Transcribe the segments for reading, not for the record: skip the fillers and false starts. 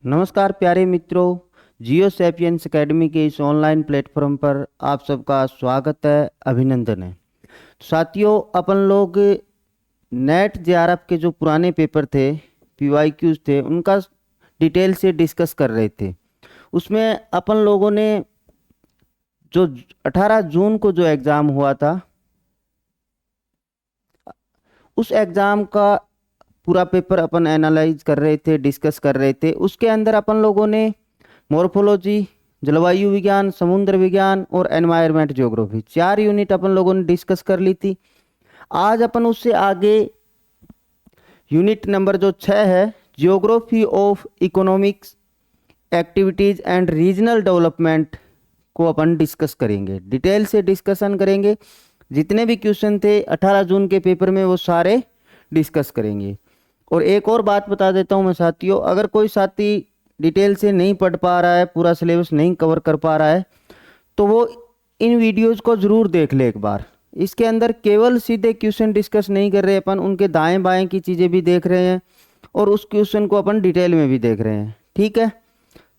नमस्कार प्यारे मित्रों। जियो सैपियंस एकेडमी के इस ऑनलाइन प्लेटफॉर्म पर आप सबका स्वागत है, अभिनंदन है। साथियों, अपन लोग नेट जेआरएफ के जो पुराने पेपर थे, पीवाईक्यूज थे, उनका डिटेल से डिस्कस कर रहे थे। उसमें अपन लोगों ने जो 18 जून को जो एग्ज़ाम हुआ था, उस एग्ज़ाम का पूरा पेपर अपन एनालाइज कर रहे थे, डिस्कस कर रहे थे। उसके अंदर अपन लोगों ने मॉर्फोलॉजी, जलवायु विज्ञान, समुद्र विज्ञान और एनवायरनमेंट ज्योग्राफी 4 यूनिट अपन लोगों ने डिस्कस कर ली थी। आज अपन उससे आगे यूनिट नंबर जो 6 है, geography of economics activities and regional development को अपन डिस्कस करेंगे, डिटेल से डिस्कशन करेंगे। जितने भी क्वेश्चन थे 18 जून के पेपर में वो सारे डिस्कस करेंगे। और एक और बात बता देता हूँ मैं साथियों, अगर कोई साथी डिटेल से नहीं पढ़ पा रहा है, पूरा सिलेबस नहीं कवर कर पा रहा है, तो वो इन वीडियोज़ को ज़रूर देख ले एक बार। इसके अंदर केवल सीधे क्वेश्चन डिस्कस नहीं कर रहे अपन, उनके दाएं बाएं की चीज़ें भी देख रहे हैं और उस क्वेश्चन को अपन डिटेल में भी देख रहे हैं। ठीक है,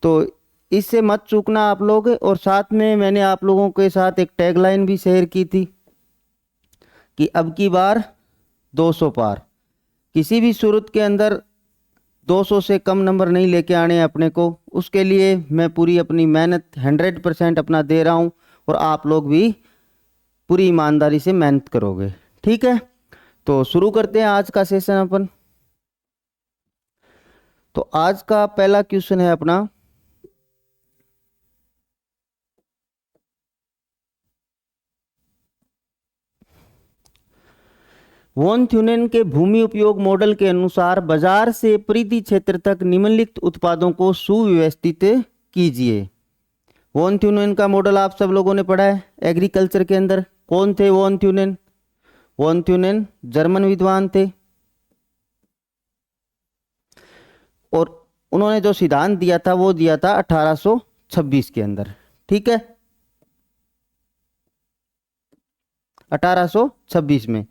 तो इससे मत चूकना आप लोग। और साथ में मैंने आप लोगों के साथ एक टैगलाइन भी शेयर की थी कि अब की बार 200 पार। किसी भी सूरत के अंदर 200 से कम नंबर नहीं लेके आने अपने को। उसके लिए मैं पूरी अपनी मेहनत 100% अपना दे रहा हूँ और आप लोग भी पूरी ईमानदारी से मेहनत करोगे। ठीक है, तो शुरू करते हैं आज का सेशन अपन। तो आज का पहला क्वेश्चन है अपना, वॉन थ्यूनेन के भूमि उपयोग मॉडल के अनुसार बाजार से परिधि क्षेत्र तक निम्नलिखित उत्पादों को सुव्यवस्थित कीजिए। वॉन थ्यूनेन का मॉडल आप सब लोगों ने पढ़ा है एग्रीकल्चर के अंदर। कौन थे von Thunen? Von Thunen German विद्वान थे और उन्होंने जो सिद्धांत दिया था वो दिया था 1826 के अंदर। ठीक है, 1826 में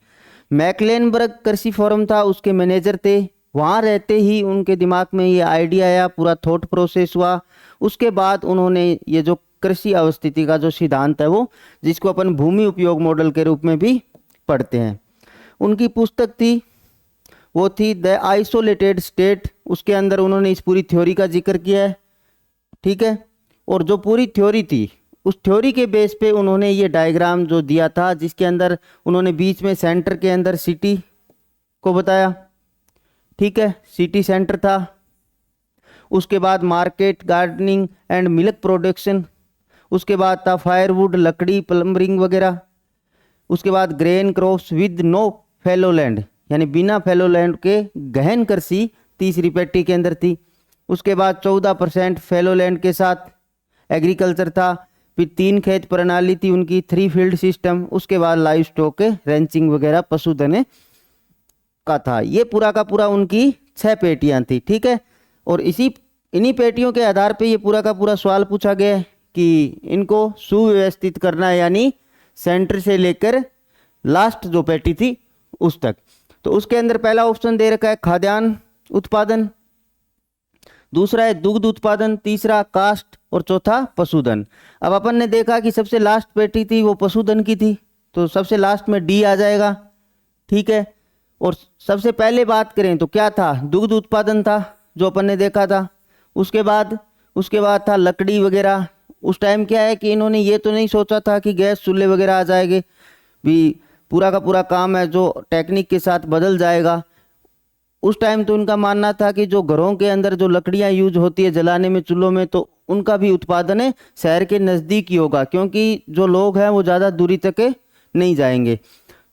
मैक्लेनबर्ग कृषि फोरम था, उसके मैनेजर थे। वहाँ रहते ही उनके दिमाग में ये आइडिया आया, पूरा थॉट प्रोसेस हुआ। उसके बाद उन्होंने ये जो कृषि अवस्थिति का जो सिद्धांत है वो, जिसको अपन भूमि उपयोग मॉडल के रूप में भी पढ़ते हैं, उनकी पुस्तक थी, वो थी द आइसोलेटेड स्टेट। उसके अंदर उन्होंने इस पूरी थ्योरी का जिक्र किया है। ठीक है, और जो पूरी थ्योरी थी, उस थ्योरी के बेस पे उन्होंने ये डायग्राम जो दिया था, जिसके अंदर उन्होंने बीच में सेंटर के अंदर सिटी को बताया। ठीक है, सिटी सेंटर था। उसके बाद market, gardening and milk production. उसके बाद था फायरवुड, लकड़ी, प्लम्बरिंग वगैरह। उसके बाद grain crops with no fallow land, यानी बिना फैलो लैंड के गहन कृषि तीसरी पेटी के अंदर थी। उसके बाद 14% फैलो लैंड के साथ एग्रीकल्चर था। फिर 3 खेत प्रणाली थी उनकी, 3 फील्ड सिस्टम। उसके बाद लाइव स्टॉक के रेंचिंग वगैरह पशुधन का था। ये पूरा का पूरा उनकी 6 पेटियां थी। ठीक है, और इन्हीं पेटियों के आधार पे ये पूरा का पूरा सवाल पूछा गया कि इनको सुव्यवस्थित करना है, यानी सेंटर से लेकर लास्ट जो पेटी थी उस तक। तो उसके अंदर पहला ऑप्शन दे रखा है खाद्यान्न उत्पादन, दूसरा है दुग्ध उत्पादन, तीसरा कास्ट और चौथा पशुधन। अब अपन ने देखा कि सबसे लास्ट पेटी थी वो पशुधन की थी, तो सबसे लास्ट में डी आ जाएगा। ठीक है, और सबसे पहले बात करें तो क्या था? दुग्ध उत्पादन था जो अपन ने देखा था। उसके बाद था लकड़ी वगैरह। उस टाइम क्या है कि इन्होंने ये तो नहीं सोचा था कि गैस चूल्हे वगैरह आ जाएंगे, भी पूरा का पूरा काम है जो टेक्निक के साथ बदल जाएगा। उस टाइम तो उनका मानना था कि जो घरों के अंदर जो लकड़ियां यूज होती है जलाने में चूल्हों में, तो उनका भी उत्पादन है शहर के नज़दीक ही होगा, क्योंकि जो लोग हैं वो ज़्यादा दूरी तक नहीं जाएंगे।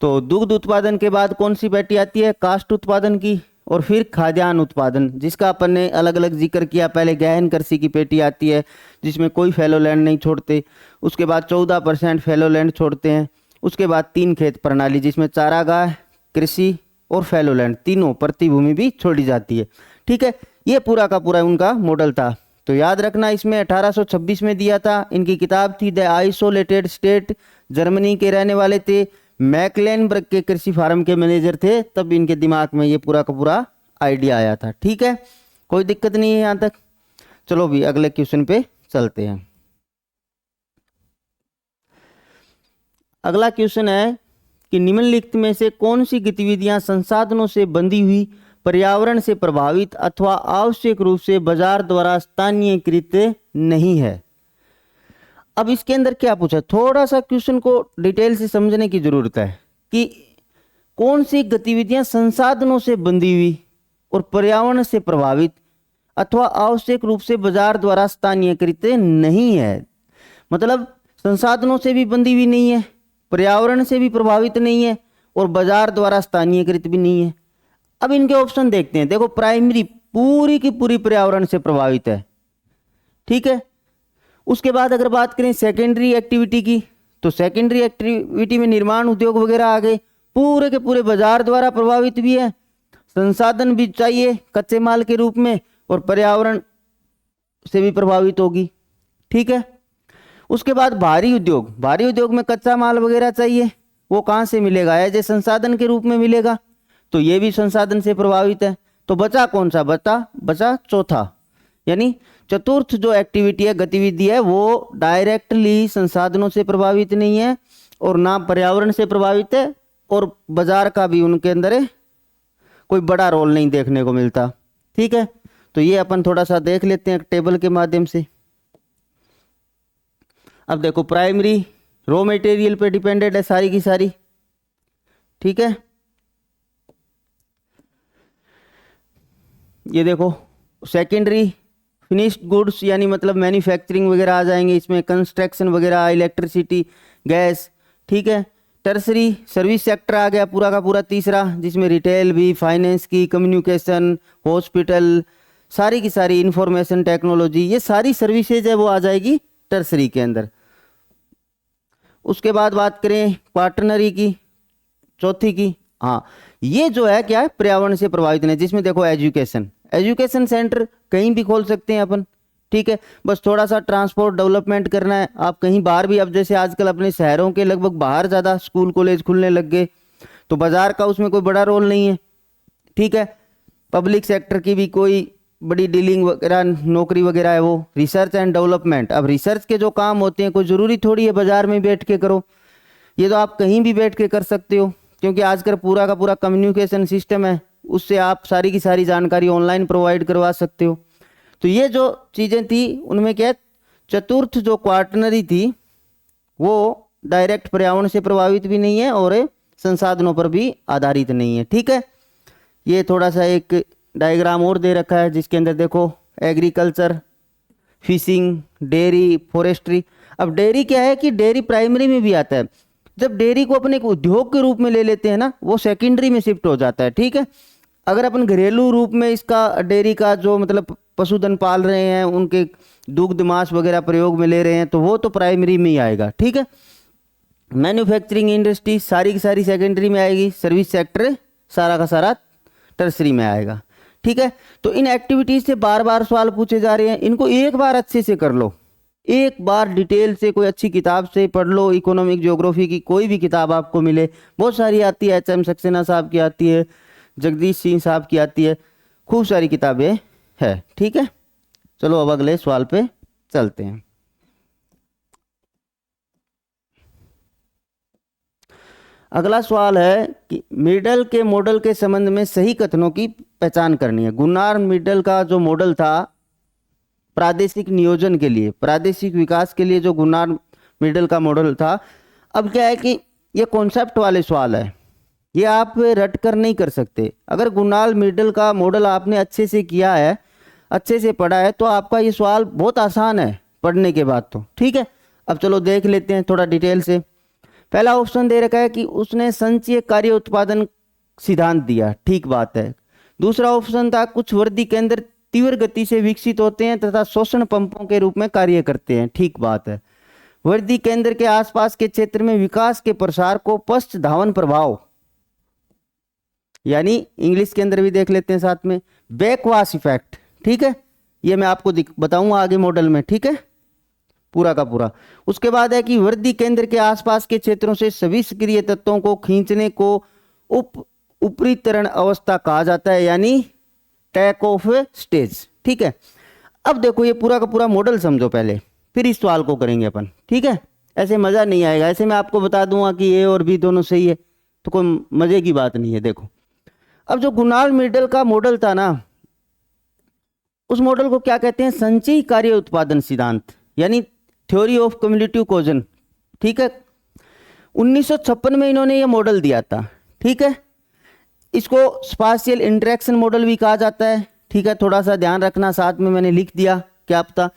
तो दुग्ध उत्पादन के बाद कौन सी पेटी आती है? काष्ठ उत्पादन की, और फिर खाद्यान्न उत्पादन, जिसका अपन ने अलग अलग जिक्र किया। पहले गहन कृषि की पेटी आती है जिसमें कोई फैलो लैंड नहीं छोड़ते। उसके बाद 14% फैलो लैंड छोड़ते हैं। उसके बाद 3 खेत प्रणाली, जिसमें चारागाह, कृषि और फैलो लैंड तीनों प्रतिभूमि भी छोड़ी जाती है। ठीक है, ये पूरा का पूरा उनका मॉडल था। तो याद रखना, इसमें 1826 में दिया था। इनकी किताब थी द आइसोलेटेड स्टेट, जर्मनी के रहने वाले थे, मैक्लेनबर्ग के कृषि फार्म के मैनेजर थे, तब इनके दिमाग में ये पूरा का पूरा आइडिया आया था। ठीक है, कोई दिक्कत नहीं है यहाँ तक। चलो भी अगले क्वेश्चन पे चलते हैं। अगला क्वेश्चन है कि निम्नलिखित में से कौन सी गतिविधियां संसाधनों से बंधी हुई, पर्यावरण से प्रभावित अथवा आवश्यक रूप से बाजार द्वारा स्थानीयकृत नहीं है। अब इसके अंदर क्या पूछा, थोड़ा सा क्वेश्चन को डिटेल से समझने की जरूरत है कि कौन सी गतिविधियां संसाधनों से बंधी हुई और पर्यावरण से प्रभावित अथवा आवश्यक रूप से बाजार द्वारा स्थानीयकृत नहीं है। मतलब संसाधनों से भी बंधी हुई नहीं है, पर्यावरण से भी प्रभावित नहीं है और बाजार द्वारा स्थानीयकृत भी नहीं है। अब इनके ऑप्शन देखते हैं। देखो, प्राइमरी पूरी की पूरी पर्यावरण से प्रभावित है, ठीक है। उसके बाद अगर बात करें सेकेंडरी एक्टिविटी की, तो सेकेंडरी एक्टिविटी में निर्माण उद्योग वगैरह आ गए, पूरे के पूरे बाजार द्वारा प्रभावित भी है, संसाधन भी चाहिए कच्चे माल के रूप में और पर्यावरण से भी प्रभावित होगी, ठीक है। उसके बाद भारी उद्योग में कच्चा माल वगैरह चाहिए, वो कहाँ से मिलेगा, एज ए संसाधन के रूप में मिलेगा, तो ये भी संसाधन से प्रभावित है। तो बचा कौन सा, बचा चौथा, यानी चतुर्थ जो एक्टिविटी है, गतिविधि है, वो डायरेक्टली संसाधनों से प्रभावित नहीं है और ना पर्यावरण से प्रभावित है और बाजार का भी उनके अंदर है कोई बड़ा रोल नहीं देखने को मिलता, ठीक है। तो ये अपन थोड़ा सा देख लेते हैं टेबल के माध्यम से। अब देखो, प्राइमरी रॉ मटेरियल पे डिपेंडेंट है सारी की सारी, ठीक है। ये देखो, सेकेंडरी फिनिश्ड गुड्स यानी मतलब मैन्युफैक्चरिंग वगैरह आ जाएंगे इसमें, कंस्ट्रक्शन वगैरह, इलेक्ट्रिसिटी, गैस, ठीक है। टर्सरी सर्विस सेक्टर आ गया पूरा का पूरा तीसरा, जिसमें रिटेल भी, फाइनेंस की, कम्युनिकेशन, हॉस्पिटल, सारी की सारी इंफॉर्मेशन टेक्नोलॉजी, ये सारी सर्विसेज है वो आ जाएगी टर्सरी के अंदर। उसके बाद बात करें क्वार्टनरी की, चौथी की, हाँ, ये जो है क्या है, पर्यावरण से प्रभावित नहीं, जिसमें देखो एजुकेशन सेंटर कहीं भी खोल सकते हैं अपन, ठीक है। बस थोड़ा सा ट्रांसपोर्ट डेवलपमेंट करना है, आप कहीं बाहर भी, अब जैसे आजकल अपने शहरों के लगभग बाहर ज़्यादा स्कूल कॉलेज खुलने लग गए, तो बाजार का उसमें कोई बड़ा रोल नहीं है, ठीक है। पब्लिक सेक्टर की भी कोई बड़ी डीलिंग वगैरह, नौकरी वगैरह है वो। रिसर्च एंड डेवलपमेंट, अब रिसर्च के जो काम होते हैं कोई ज़रूरी थोड़ी है बाजार में बैठ के करो, ये तो आप कहीं भी बैठ के कर सकते हो, क्योंकि आजकल पूरा का पूरा कम्युनिकेशन सिस्टम है, उससे आप सारी की सारी जानकारी ऑनलाइन प्रोवाइड करवा सकते हो। तो ये जो चीज़ें थी उनमें क्या, चतुर्थ जो क्वार्टनरी थी वो डायरेक्ट पर्यावरण से प्रभावित भी नहीं है और संसाधनों पर भी आधारित नहीं है, ठीक है। ये थोड़ा सा एक डायग्राम और दे रखा है जिसके अंदर देखो, एग्रीकल्चर, फिशिंग, डेयरी, फॉरेस्ट्री। अब डेयरी क्या है कि डेयरी प्राइमरी में भी आता है, जब डेयरी को अपने एक उद्योग के रूप में ले लेते हैं ना, वो सेकेंडरी में शिफ्ट हो जाता है, ठीक है। अगर अपन घरेलू रूप में इसका डेयरी का जो मतलब पशुधन पाल रहे हैं, उनके दुग्ध मांस वगैरह प्रयोग में ले रहे हैं, तो वो तो प्राइमरी में ही आएगा, ठीक है। मैन्युफैक्चरिंग इंडस्ट्री सारी की सारी सेकेंडरी में आएगी, सर्विस सेक्टर सारा का सारा टर्सरी में आएगा, ठीक है। तो इन एक्टिविटीज से बार बार सवाल पूछे जा रहे हैं, इनको एक बार अच्छे से कर लो, एक बार डिटेल से कोई अच्छी किताब से पढ़ लो, इकोनॉमिक ज्योग्राफी की कोई भी किताब आपको मिले, बहुत सारी आती है, HM सक्सेना साहब की आती है, जगदीश सिंह साहब की आती है, खूब सारी किताबें है, ठीक है। चलो अब अगले सवाल पे चलते हैं। अगला सवाल है कि मिडल के मॉडल के संबंध में सही कथनों की पहचान करनी है। गुनार मिडल का जो मॉडल था प्रादेशिक नियोजन के लिए, प्रादेशिक विकास के लिए, जो गुनार मिडल का मॉडल था, अब क्या है कि ये कॉन्सेप्ट वाले सवाल है, ये आप रट कर नहीं कर सकते। अगर गुनार मिडल का मॉडल आपने अच्छे से किया है, अच्छे से पढ़ा है, तो आपका ये सवाल बहुत आसान है पढ़ने के बाद तो, ठीक है। अब चलो देख लेते हैं थोड़ा डिटेल से। पहला ऑप्शन दे रखा है कि उसने संचयी कार्य उत्पादन सिद्धांत दिया, ठीक बात है। दूसरा ऑप्शन था कुछ वर्दी केंद्र तीव्र गति से विकसित होते हैं तथा शोषण पंपों के रूप में कार्य करते हैं, ठीक बात है। वर्दी केंद्र के आसपास के क्षेत्र में विकास के प्रसार को पश्च धावन प्रभाव, यानी इंग्लिश के अंदर भी देख लेते हैं साथ में, बैकवाश इफेक्ट, ठीक है। ये मैं आपको बताऊंगा आगे मॉडल में, ठीक है, पूरा का पूरा। उसके बाद है कि वर्दी केंद्र के आसपास के क्षेत्रों से सभी सक्रिय तत्वों को खींचने को उपरितरण अवस्था कहा जाता है, यानी टैक ऑफ स्टेज, ठीक है। अब देखो ये पूरा का पूरा मॉडल समझो पहले, फिर इस सवाल को करेंगे अपन, ठीक है। ऐसे मज़ा नहीं आएगा, ऐसे मैं आपको बता दूंगा कि ए और बी दोनों सही है तो कोई मज़े की बात नहीं है। देखो अब जो गुनाल मिडल का मॉडल था ना, उस मॉडल को क्या कहते हैं, संचयी कार्य उत्पादन सिद्धांत, यानी थ्योरी ऑफ क्युमुलेटिव कोजन, ठीक है। 1956 में इन्होंने ये मॉडल दिया था, ठीक है। इसको स्पाशियल इंटरेक्शन मॉडल भी कहा जाता है, ठीक है। थोड़ा सा ध्यान रखना, साथ में मैंने लिख दिया, क्या पता।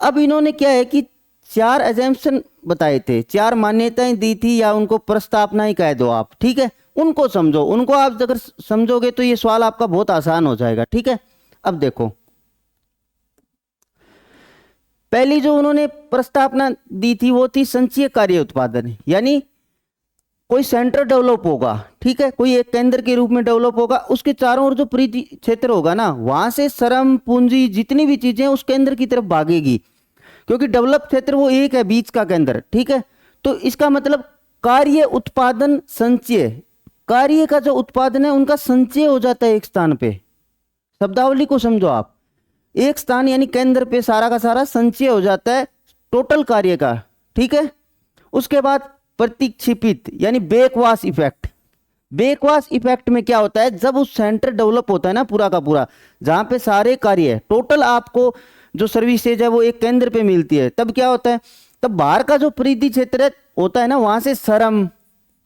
अब इन्होंने क्या है कि 4 एजम्पशन बताए थे, 4 मान्यताएं दी थी, या उनको प्रस्तावना ही कह दो आप, ठीक है। उनको समझो, उनको आप अगर समझोगे तो ये सवाल आपका बहुत आसान हो जाएगा, ठीक है। अब देखो पहली जो उन्होंने प्रस्तावना दी थी वो थी संचयी कार्य उत्पादन, यानी कोई सेंटर डेवलप होगा, ठीक है, कोई एक केंद्र के रूप में डेवलप होगा, उसके चारों ओर जो परिधि क्षेत्र होगा ना, वहां से श्रम पूंजी जितनी भी चीजें उस केंद्र की तरफ भागेगी, क्योंकि डेवलप क्षेत्र वो एक है, बीच का केंद्र, ठीक है। तो इसका मतलब कार्य उत्पादन संचय, कार्य का जो उत्पादन है उनका संचय हो जाता है एक स्थान पे। शब्दावली को समझो आप, एक स्थान यानी केंद्र पे सारा का सारा संचय हो जाता है टोटल कार्य का, ठीक है। उसके बाद प्रतिक्षेपित यानी बैकवाश इफेक्ट। बैकवाश इफेक्ट में क्या होता है, जब उस सेंटर डेवलप होता है ना पूरा का पूरा, जहां पे सारे कार्य है टोटल, आपको जो सर्विसेज है वो एक केंद्र पे मिलती है, तब क्या होता है, तब बाहर का जो परिधि क्षेत्र होता है ना, वहां से श्रम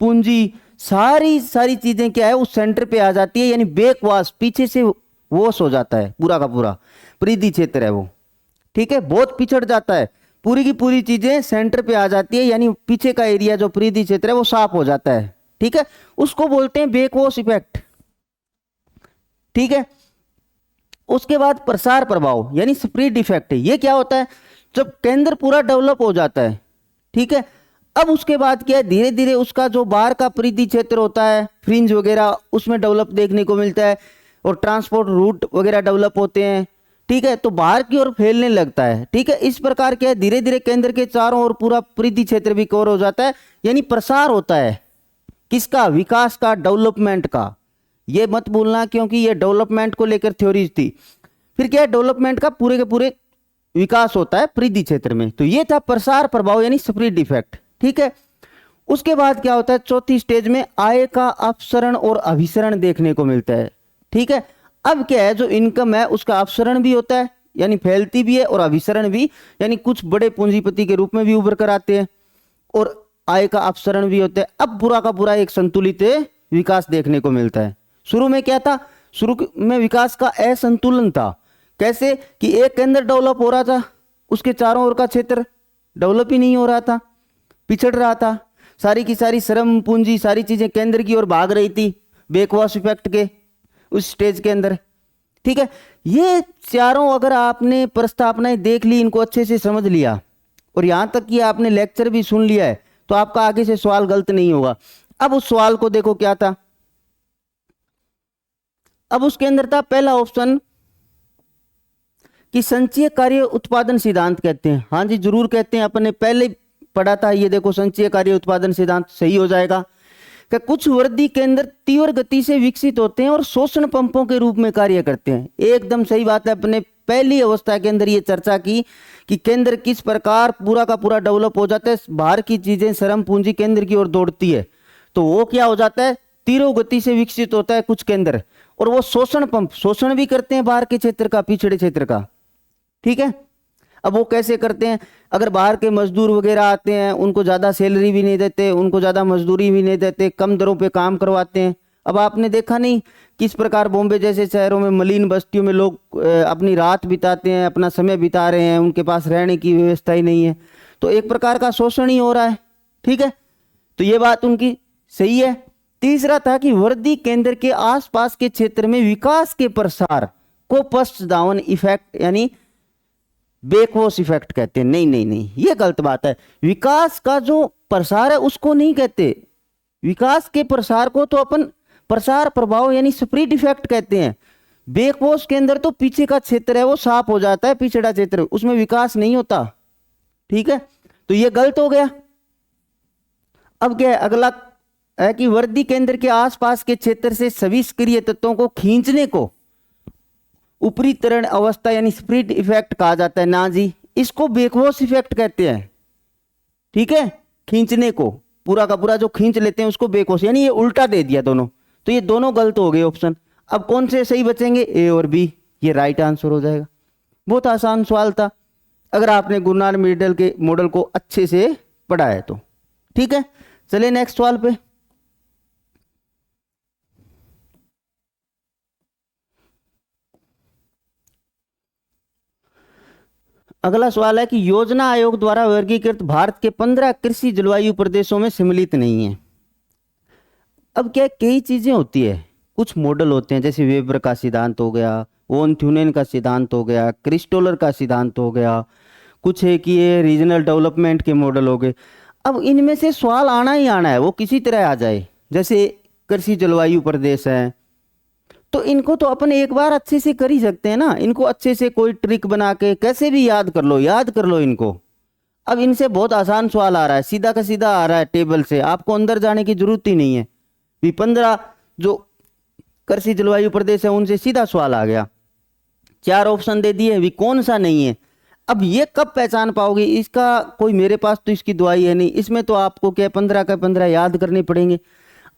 पूंजी सारी चीजें क्या है उस सेंटर पे आ जाती है, यानी बैकवाश, पीछे से वॉश हो जाता है पूरा का पूरा परिधि क्षेत्र है वो, ठीक है, बहुत पिछड़ जाता है, पूरी की पूरी चीजें सेंटर पे आ जाती है, यानी पीछे का एरिया जो परिधि क्षेत्र है वो साफ हो जाता है, ठीक है। उसको बोलते हैं बैकवॉश इफेक्ट, ठीक है। उसके बाद प्रसार प्रभाव यानी स्प्रेड इफेक्ट, ये क्या होता है, जब केंद्र पूरा डेवलप हो जाता है, ठीक है, अब उसके बाद क्या है, धीरे धीरे उसका जो बाहर का परिधि क्षेत्र होता है, फ्रिंज वगैरह, उसमें डेवलप देखने को मिलता है, और ट्रांसपोर्ट रूट वगैरह डेवलप होते हैं, ठीक है, तो बाहर की ओर फैलने लगता है, ठीक है। इस प्रकार क्या है, धीरे धीरे केंद्र के चारों ओर पूरा परिधि क्षेत्र भी कवर हो जाता है, यानी प्रसार होता है किसका, विकास का, डेवलपमेंट का। ये मत भूलना, क्योंकि ये डेवलपमेंट को लेकर थ्योरीज थी। फिर क्या है, डेवलपमेंट का पूरे के पूरे विकास होता है परिधि क्षेत्र में, तो ये था प्रसार प्रभाव यानी स्प्रेड इफेक्ट, ठीक है। उसके बाद क्या होता है, चौथी स्टेज में आय का अपसरण और अभिसरण देखने को मिलता है, ठीक है। अब क्या है, जो इनकम है उसका अपसरण भी होता है, यानी फैलती भी है, और अभिसरण भी, यानी कुछ बड़े पूंजीपति के रूप में भी उभर कर आते हैं, और आय का अपसरण भी होता है। अब पूरा का पूरा एक संतुलित विकास देखने को मिलता है। शुरू में क्या था, शुरू में विकास का असंतुलन था, कैसे कि एक केंद्र डेवलप हो रहा था, उसके चारों ओर का क्षेत्र डेवलप ही नहीं हो रहा था, पिछड़ रहा था, सारी की सारी श्रम पूंजी सारी चीजें केंद्र की ओर भाग रही थी बैकवॉश इफेक्ट के उस स्टेज के अंदर, ठीक है। ये चारों अगर आपने प्रस्तावनाएं देख ली, इनको अच्छे से समझ लिया, और यहां तक कि आपने लेक्चर भी सुन लिया है, तो आपका आगे से सवाल गलत नहीं होगा। अब उस सवाल को देखो क्या था, अब उसके अंदर था पहला ऑप्शन कि संचयी कार्य उत्पादन सिद्धांत कहते हैं। हाँ जी जरूर कहते हैं, अपन ने पहले पढ़ा था, ये देखो संचयी कार्य उत्पादन सिद्धांत सही हो जाएगा कि कुछ वृद्धि केंद्र तीव्र गति से विकसित होते हैं और शोषण पंपों के रूप में कार्य करते हैं। एकदम सही बात है, अपने पहली अवस्था के अंदर ये चर्चा की कि केंद्र किस प्रकार पूरा का पूरा डेवलप हो जाता है, बाहर की चीजें श्रम पूंजी केंद्र की ओर दौड़ती है, तो वो क्या हो जाता है, तीव्र गति से विकसित होता है कुछ केंद्र, और वो शोषण पंप शोषण भी करते हैं बाहर के क्षेत्र का, पिछड़े क्षेत्र का, ठीक है। अब वो कैसे करते हैं, अगर बाहर के मजदूर वगैरह आते हैं, उनको ज़्यादा सैलरी भी नहीं देते, उनको ज़्यादा मजदूरी भी नहीं देते, कम दरों पे काम करवाते हैं। अब आपने देखा नहीं किस प्रकार बॉम्बे जैसे शहरों में मलिन बस्तियों में लोग अपनी रात बिताते हैं, अपना समय बिता रहे हैं, उनके पास रहने की व्यवस्था ही नहीं है, तो एक प्रकार का शोषण ही हो रहा है, ठीक है। तो ये बात उनकी सही है। तीसरा था कि वृद्धि केंद्र के आसपास के क्षेत्र में विकास के प्रसार को पश्च धावन इफेक्ट यानी बैकवॉश इफेक्ट कहते हैं। नहीं नहीं नहीं, ये गलत बात है। विकास का जो प्रसार है उसको नहीं कहते, विकास के प्रसार को तो अपन प्रसार प्रभाव यानी स्प्रेड इफेक्ट कहते हैं। बैकवॉश के अंदर तो पीछे का क्षेत्र है वो साफ हो जाता है, पिछड़ा क्षेत्र उसमें विकास नहीं होता, ठीक है, तो ये गलत हो गया। अब क्या है, अगला है कि वृद्धि केंद्र के आसपास के क्षेत्र से सभी सक्रिय तत्वों को खींचने को ऊपरी त्वरण अवस्था यानी स्प्लिट इफेक्ट कहा जाता है ना जी, इसको बेकवॉश इफेक्ट कहते हैं। ठीक है, खींचने को पूरा का पूरा जो खींच लेते हैं उसको बेकवॉश, यानी ये उल्टा दे दिया दोनों, तो ये दोनों गलत हो गए ऑप्शन। अब कौन से सही बचेंगे, ए और बी, ये राइट आंसर हो जाएगा। बहुत आसान सवाल था अगर आपने गुरु नानक के मॉडल को अच्छे से पढ़ा है तो। ठीक है, चलिए नेक्स्ट सवाल पे। अगला सवाल है कि योजना आयोग द्वारा वर्गीकृत भारत के 15 कृषि जलवायु प्रदेशों में सम्मिलित नहीं है। अब क्या कई चीजें होती है, कुछ मॉडल होते हैं जैसे वेबर का सिद्धांत हो गया, वोन थ्यूनेन का सिद्धांत हो गया, क्रिस्टोलर का सिद्धांत हो गया, कुछ है कि ये रीजनल डेवलपमेंट के मॉडल हो गए। अब इनमें से सवाल आना ही आना है, वो किसी तरह आ जाए। जैसे कृषि जलवायु प्रदेश है तो इनको तो अपन एक बार अच्छे से कर ही सकते हैं ना, इनको अच्छे से कोई ट्रिक बना के कैसे भी याद कर लो, याद कर लो इनको। अब इनसे बहुत आसान सवाल आ रहा है, सीधा का सीधा आ रहा है टेबल से, आपको अंदर जाने की जरूरत ही नहीं है। भी 15 जो कृषि जलवायु प्रदेश है उनसे सीधा सवाल आ गया, 4 ऑप्शन दे दिए, भी कौन सा नहीं है। अब ये कब पहचान पाओगे, इसका कोई मेरे पास तो इसकी दवाई है नहीं, इसमें तो आपको क्या 15 का 15 याद करने पड़ेंगे।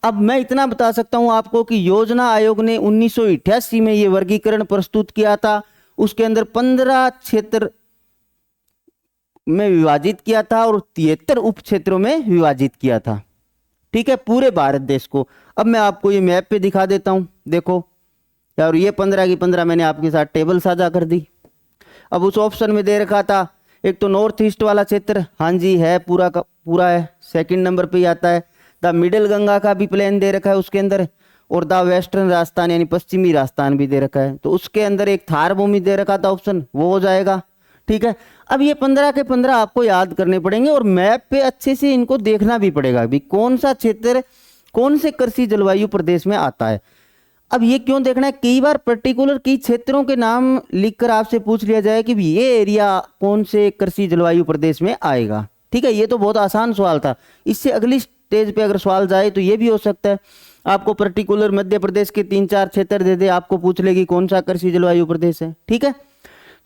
अब मैं इतना बता सकता हूं आपको कि योजना आयोग ने 1988 में ये वर्गीकरण प्रस्तुत किया था, उसके अंदर 15 क्षेत्र में विभाजित किया था और 73 उप क्षेत्रों में विभाजित किया था। ठीक है, पूरे भारत देश को। अब मैं आपको ये मैप पे दिखा देता हूं, देखो यार, ये 15 की 15 मैंने आपके साथ टेबल साझा कर दी। अब उस ऑप्शन में दे रखा था एक तो नॉर्थ ईस्ट वाला क्षेत्र, हाँ जी है, पूरा का पूरा है, सेकंड नंबर पे ही आता है। द मिडिल गंगा का भी प्लेन दे रखा है उसके अंदर, और द वेस्टर्न राजस्थान यानी पश्चिमी राजस्थान भी दे रखा है, तो उसके अंदर एक थार भूमि दे रखा था ऑप्शन, वो हो जाएगा। ठीक है, अब ये 15 के 15 आपको याद करने पड़ेंगे और मैप पे अच्छे से इनको देखना भी पड़ेगा भी कौन सा क्षेत्र कौन से कृषि जलवायु प्रदेश में आता है। अब ये क्यों देखना है, कई बार पर्टिकुलर कई क्षेत्रों के नाम लिखकर आपसे पूछ लिया जाए कि ये एरिया कौन से कृषि जलवायु प्रदेश में आएगा। ठीक है, ये तो बहुत आसान सवाल था, इससे अगली स्टेज पे अगर सवाल जाए तो ये भी हो सकता है आपको पर्टिकुलर मध्य प्रदेश के 3-4 क्षेत्र दे दे, आपको पूछ लेगी कौन सा कृषि जलवायु प्रदेश है। ठीक है,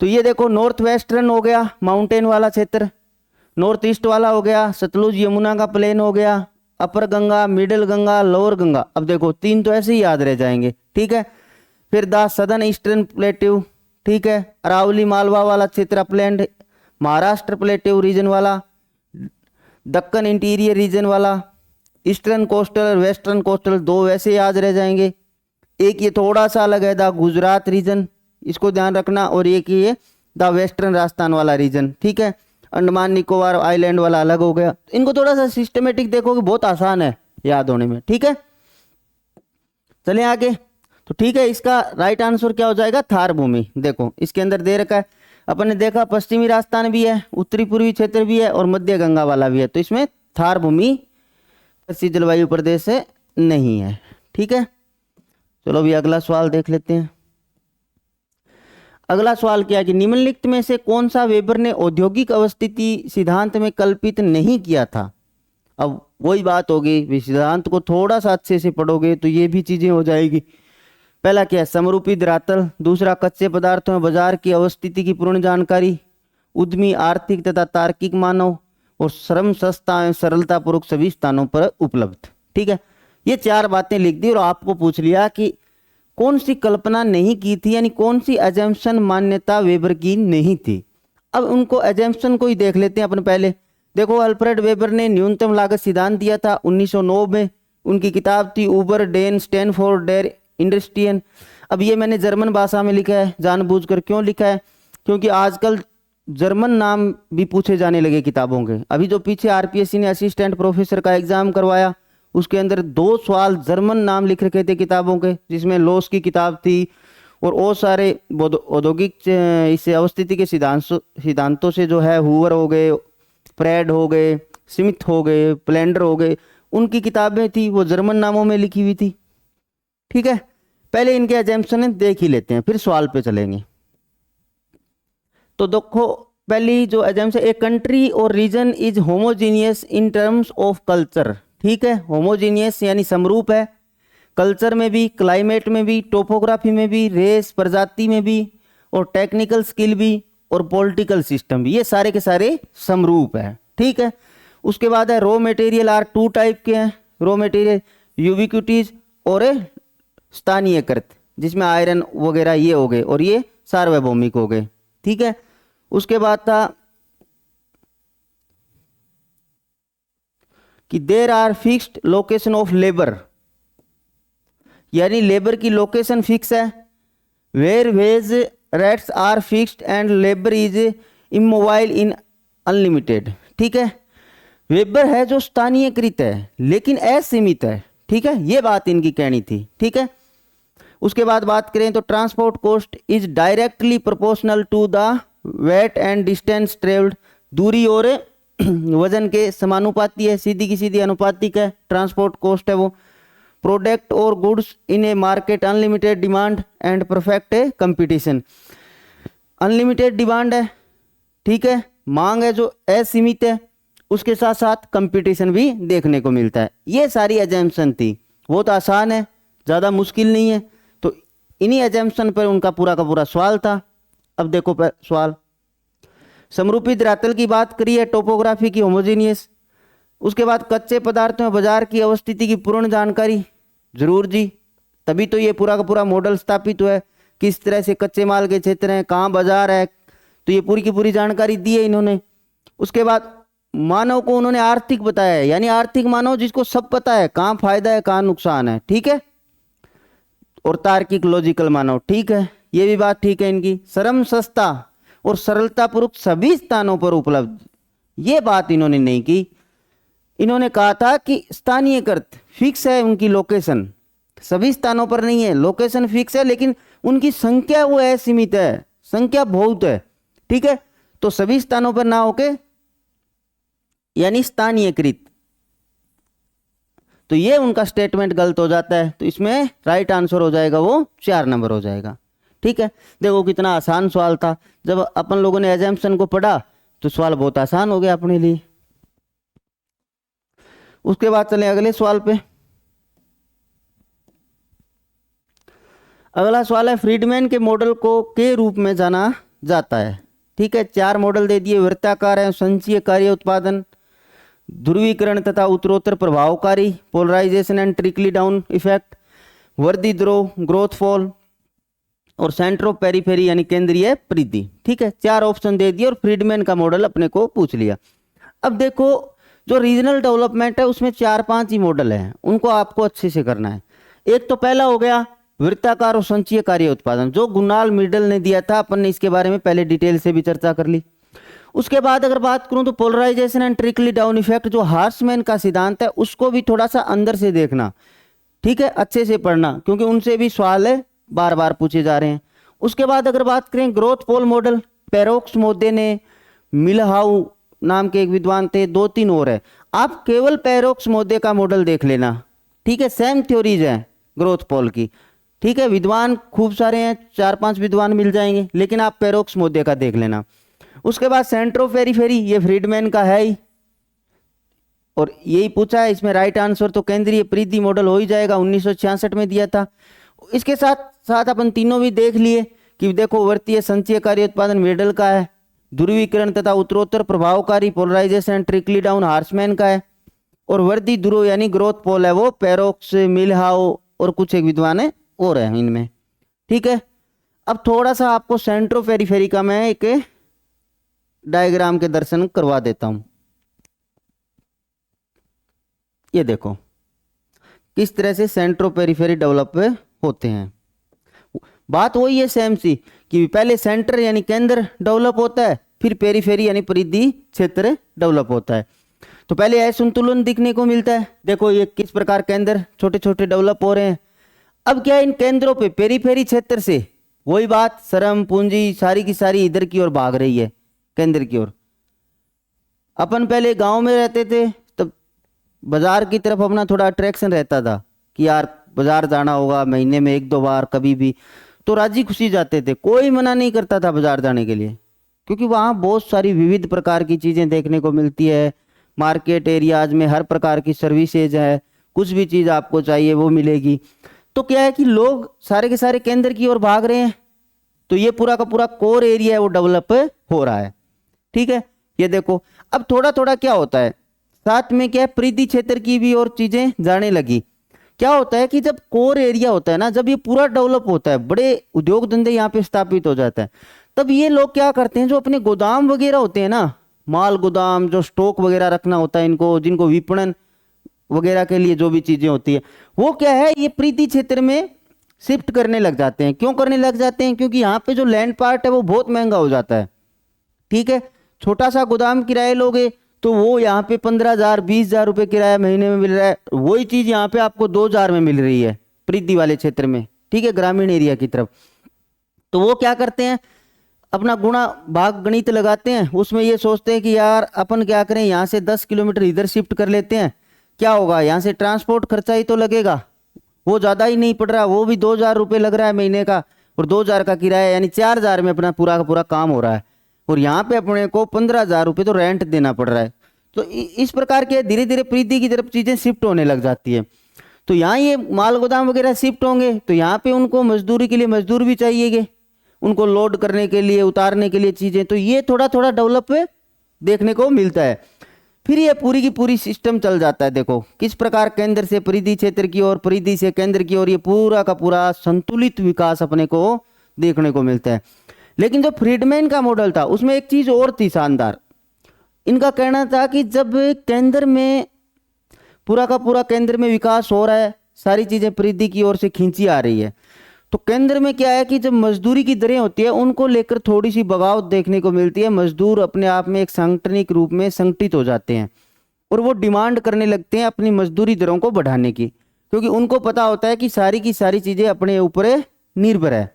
तो ये देखो नॉर्थ वेस्टर्न हो गया माउंटेन वाला क्षेत्र, नॉर्थ ईस्ट वाला हो गया सतलुज यमुना का प्लेन हो गया, अपर गंगा, मिडिल गंगा, लोअर गंगा। अब देखो 3 तो ऐसे ही याद रह जाएंगे। ठीक है, फिर द सदर्न ईस्टर्न प्लेट्यू, ठीक है, अरावली मालवा वाला क्षेत्र अपलैंड, महाराष्ट्र प्लेट्यू रीजन वाला, दक्कन इंटीरियर रीजन वाला, ईस्टर्न कोस्टल वेस्टर्न कोस्टल, 2 वैसे याद रह जाएंगे। एक ये थोड़ा सा अलग है द गुजरात रीजन, इसको ध्यान रखना, और एक ये द वेस्टर्न राजस्थान वाला रीजन। ठीक है, अंडमान निकोबार आइलैंड वाला अलग हो गया। इनको थोड़ा सा सिस्टमेटिक देखोगे, बहुत आसान है याद होने में। ठीक है, चलिए आगे। तो ठीक है, इसका राइट आंसर क्या हो जाएगा, थार भूमि। देखो इसके अंदर दे रखा है, अपन ने देखा पश्चिमी राजस्थान भी है, उत्तरी पूर्वी क्षेत्र भी है और मध्य गंगा वाला भी है, तो इसमें थार भूमि कृषि जलवायु प्रदेश से नहीं है। ठीक है, चलो अभी अगला सवाल देख लेते हैं। अगला सवाल क्या है कि निम्नलिखित में से कौन सा वेबर ने औद्योगिक अवस्थिति सिद्धांत में कल्पित नहीं किया था। अब वही बात होगी, सिद्धांत को थोड़ा सा अच्छे से पढ़ोगे तो ये भी चीजें हो जाएगी। पहला क्या है, समरूपी धरातल, दूसरा कच्चे पदार्थों में बाजार की अवस्थिति की पूर्ण जानकारी, उद्यमी आर्थिक तथा तार्किक मानव, और श्रम सस्ता एवं सरलता पूर्वक सभी स्थानों पर उपलब्ध। ठीक है, ये 4 बातें लिख दी और आपको पूछ लिया कि कौन सी कल्पना नहीं की थी, यानी कौन सी एजम्पशन मान्यता वेबर की नहीं थी। अब उनको एजम्पशन को ही देख लेते हैं अपन पहले। देखो अल्फ्रेड वेबर ने न्यूनतम लागत सिद्धांत दिया था 1909 में, उनकी किताब थी उबर डेन स्टैनफोर्ड डेर इंडस्ट्रियन। अब ये मैंने जर्मन भाषा में लिखा है, जानबूझकर क्यों लिखा है, क्योंकि आजकल जर्मन नाम भी पूछे जाने लगे किताबों के। अभी जो पीछे आरपीएससी ने असिस्टेंट प्रोफेसर का एग्जाम करवाया, उसके अंदर 2 सवाल जर्मन नाम लिख रखे थे किताबों के, जिसमें लॉस की किताब थी और वो सारे औद्योगिक इस अवस्थिति के सिद्धांतों से जो है हूवर हो गए, फ्रेड हो गए, स्मिथ हो गए, प्लेंडर हो गए, उनकी किताबें थी, वो जर्मन नामों में लिखी हुई थी। ठीक है, पहले इनके एजम्पशन देख ही लेते हैं, फिर सवाल पे चलेंगे। तो देखो पहली जो एजम्पशन, ए कंट्री और region is homogeneous in terms of culture. ठीक है, होमोजीनियस यानी समरूप है, कल्चर में भी, क्लाइमेट में भी, टोपोग्राफी में भी, रेस प्रजाति में भी, और टेक्निकल स्किल भी, और पॉलिटिकल सिस्टम भी, ये सारे के सारे समरूप है। ठीक है। उसके बाद है raw material are two type के हैं। रॉ मटेरियल यूबिक्विटीज और स्थानीयकृत, जिसमें आयरन वगैरह ये हो गए, और ये सार्वभौमिक हो गए। ठीक है। उसके बाद था कि there are fixed location of labour, यानी लेबर की लोकेशन फिक्स है। Where wage rates are fixed and labour is immobile in unlimited. ठीक है। लेबर है जो स्थानीयकृत है लेकिन असीमित है। ठीक है, ये बात इनकी कहनी थी। ठीक है। उसके बाद बात करें तो transport cost is directly proportional to the weight and distance travelled, दूरी और वजन के समानुपाती है, सीधी की सीधी अनुपातिक है। ट्रांसपोर्ट कॉस्ट है वो। प्रोडक्ट और goods in A market unlimited demand and perfect competition, unlimited demand है। ठीक है, मांग है जो असीमित है, उसके साथ साथ कंपटीशन भी देखने को मिलता है। ये सारी एजम्पशन थी, बहुत आसान है, ज़्यादा मुश्किल नहीं है। तो इन्हीं एजम्पशन पर उनका पूरा का पूरा सवाल था। अब देखो सवाल, समरूपी धरातल की बात करिए, टोपोग्राफी की होमोजीनियस। उसके बाद कच्चे पदार्थों में बाजार की अवस्थिति की पूर्ण जानकारी, जरूर जी, तभी तो ये पूरा का पूरा मॉडल स्थापित हुआ है। किस तरह से कच्चे माल के क्षेत्र हैं, कहाँ बाजार है, तो ये पूरी की पूरी जानकारी दी है इन्होंने। उसके बाद मानव को उन्होंने आर्थिक बताया है, यानी आर्थिक मानव जिसको सब पता है, कहाँ फायदा है कहाँ नुकसान है। ठीक है। और तार्किक लॉजिकल मानव। ठीक है, ये भी बात ठीक है इनकी। श्रम सस्ता और सरलतापूर्वक सभी स्थानों पर उपलब्ध, ये बात इन्होंने नहीं की। इन्होंने कहा था कि स्थानीयकृत, फिक्स है उनकी लोकेशन, सभी स्थानों पर नहीं है, लोकेशन फिक्स है लेकिन उनकी संख्या वो असीमित है, संख्या बहुत है। ठीक है, तो सभी स्थानों पर ना होके यानी स्थानीयकृत, तो ये उनका स्टेटमेंट गलत हो जाता है। तो इसमें राइट आंसर हो जाएगा वो 4 नंबर हो जाएगा। ठीक है, देखो कितना आसान सवाल था। जब अपन लोगों ने एजम्पशन को पढ़ा तो सवाल बहुत आसान हो गया अपने लिए। उसके बाद चले अगले सवाल पे। अगला सवाल है, फ्रीडमैन के मॉडल को के रूप में जाना जाता है। ठीक है, 4 मॉडल दे दिए, वृत्ताकार है, संचयी कार्य उत्पादन, ध्रुवीकरण तथा उत्तरोत्तर प्रभावकारी, polarisation and trickle down effect, वर्दी द्रोह, ग्रोथ फॉल, और सेंटर ऑफ पेरीफेरी यानी केंद्रीय परिधि। ठीक है, 4 ऑप्शन दे दिए और फ्रीडमैन का मॉडल अपने को पूछ लिया। अब देखो जो रीजनल डेवलपमेंट है उसमें 4-5 ही मॉडल हैं, उनको आपको अच्छे से करना है। एक तो पहला हो गया वृत्ताकार और संचयी कार्य उत्पादन, जो गुनाल मिडल ने दिया था, अपन ने इसके बारे में पहले डिटेल से भी चर्चा कर ली। उसके बाद अगर बात करूं तो polarisation and trickle down effect, जो हार्समैन का सिद्धांत है, उसको भी थोड़ा सा अंदर से देखना। ठीक है, अच्छे से पढ़ना क्योंकि उनसे भी सवाल है बार बार पूछे जा रहे हैं। उसके बाद अगर बात करें ग्रोथ पोल मॉडल, पेरोक्स मोदे ने, मिलहाउ नाम के एक विद्वान थे, 2-3 और है। आप केवल पेरोक्स मोदे का मॉडल देख लेना। ठीक है, सेम थ्योरीज है ग्रोथ पोल की। ठीक है, विद्वान खूब सारे हैं, 4-5 विद्वान मिल जाएंगे, लेकिन आप पेरोक्स मोदे का देख लेना। उसके बाद सेंटर ऑफ पेरीफेरी, ये फ्रीडमैन का है ही, और यही पूछा है। इसमें राइट आंसर तो केंद्रीय परिधि मॉडल हो ही जाएगा, 1966 में दिया था। इसके साथ साथ अपन तीनों भी देख लिए कि देखो वर्तीय संचयी कार्य उत्पादन मिडल का है, ध्रुवीकरण तथा उत्तरोत्तर प्रभावकारी पोलराइजेशन ट्रिकली डाउन हार्समैन का है, और वर्दी ध्रुव यानी ग्रोथ पोल है वो पेरोक्स, मिलहाउ और कुछ एक विद्वान है और है इनमें। ठीक है, अब थोड़ा सा आपको सेंटर ऑफ पेरीफेरी का मैं एक डायग्राम के दर्शन करवा देता हूं। ये देखो किस तरह से सेंटर ऑफ पेरीफेरी डेवलप होते हैं। बात वही है सेम सी कि पहले सेंटर यानी केंद्र डेवलप होता है, फिर पेरीफेरी यानी परिधि क्षेत्र डेवलप होता है। तो पहले असंतुलन दिखने को मिलता है। देखो ये किस प्रकार केंद्र छोटे छोटे डेवलप हो रहे हैं। अब क्या इन केंद्रों पे पेरीफेरी क्षेत्र से वही बात, श्रम पूंजी सारी की सारी इधर की ओर भाग रही है, केंद्र की ओर। अपन पहले गांव में रहते थे तब बाजार की तरफ अपना थोड़ा अट्रैक्शन रहता था कि यार बाजार जाना होगा, महीने में 1-2 बार कभी भी, तो राजी खुशी जाते थे, कोई मना नहीं करता था बाजार जाने के लिए, क्योंकि वहाँ बहुत सारी विविध प्रकार की चीज़ें देखने को मिलती है। मार्केट एरियाज में हर प्रकार की सर्विसेज है, कुछ भी चीज़ आपको चाहिए वो मिलेगी। तो क्या है कि लोग सारे के सारे केंद्र की ओर भाग रहे हैं, तो ये पूरा का पूरा कोर एरिया है वो डेवलप हो रहा है। ठीक है, ये देखो अब थोड़ा थोड़ा क्या होता है, साथ में क्या है परिधि क्षेत्र की भी और चीजें जाने लगी। क्या होता है कि जब कोर एरिया होता है ना, जब ये पूरा डेवलप होता है, बड़े उद्योग धंधे यहाँ पे स्थापित हो जाता है, तब ये लोग क्या करते हैं, जो अपने गोदाम वगैरह होते हैं ना, माल गोदाम, जो स्टॉक वगैरह रखना होता है इनको, जिनको विपणन वगैरह के लिए जो भी चीजें होती है, वो क्या है ये परिधि क्षेत्र में शिफ्ट करने लग जाते हैं। क्यों करने लग जाते हैं? क्योंकि यहाँ पे जो लैंड पार्ट है वो बहुत महंगा हो जाता है। ठीक है, छोटा सा गोदाम किराए लोगे तो वो यहाँ पे 15,000 20,000 रुपये किराया महीने में मिल रहा है, वही चीज यहाँ पे आपको 2,000 में मिल रही है परिधि वाले क्षेत्र में। ठीक है, ग्रामीण एरिया की तरफ। तो वो क्या करते हैं, अपना गुणा भाग गणित लगाते हैं, उसमें ये सोचते हैं कि यार अपन क्या करें, यहाँ से 10 किलोमीटर इधर शिफ्ट कर लेते हैं, क्या होगा यहाँ से ट्रांसपोर्ट खर्चा ही तो लगेगा, वो ज़्यादा ही नहीं पड़ रहा, वो भी 2,000 रुपये लग रहा है महीने का, और 2,000 का किराया, यानी 4,000 में अपना पूरा का पूरा काम हो रहा है, और यहाँ पे अपने को 15,000 रुपये तो रेंट देना पड़ रहा है। तो इस प्रकार के धीरे धीरे परिधि की तरफ चीज़ें शिफ्ट होने लग जाती है। तो यहाँ ये माल गोदाम वगैरह शिफ्ट होंगे तो यहाँ पे उनको मजदूरी के लिए मजदूर भी चाहिएगे, उनको लोड करने के लिए, उतारने के लिए चीज़ें, तो ये थोड़ा थोड़ा डेवलप देखने को मिलता है। फिर ये पूरी की पूरी सिस्टम चल जाता है। देखो किस प्रकार केंद्र से परिधि क्षेत्र की ओर, परिधि से केंद्र की ओर, ये पूरा का पूरा संतुलित विकास अपने को देखने को मिलता है। लेकिन जो फ्रीडमैन का मॉडल था उसमें एक चीज और थी शानदार। इनका कहना था कि जब केंद्र में पूरा का पूरा केंद्र में विकास हो रहा है, सारी चीजें परिधि की ओर से खींची आ रही है, तो केंद्र में क्या है कि जब मजदूरी की दरें होती है उनको लेकर थोड़ी सी बगावत देखने को मिलती है। मजदूर अपने आप में एक सांगठनिक रूप में संगठित हो जाते हैं और वो डिमांड करने लगते हैं अपनी मजदूरी दरों को बढ़ाने की, क्योंकि उनको पता होता है कि सारी की सारी चीजें अपने ऊपर निर्भर है।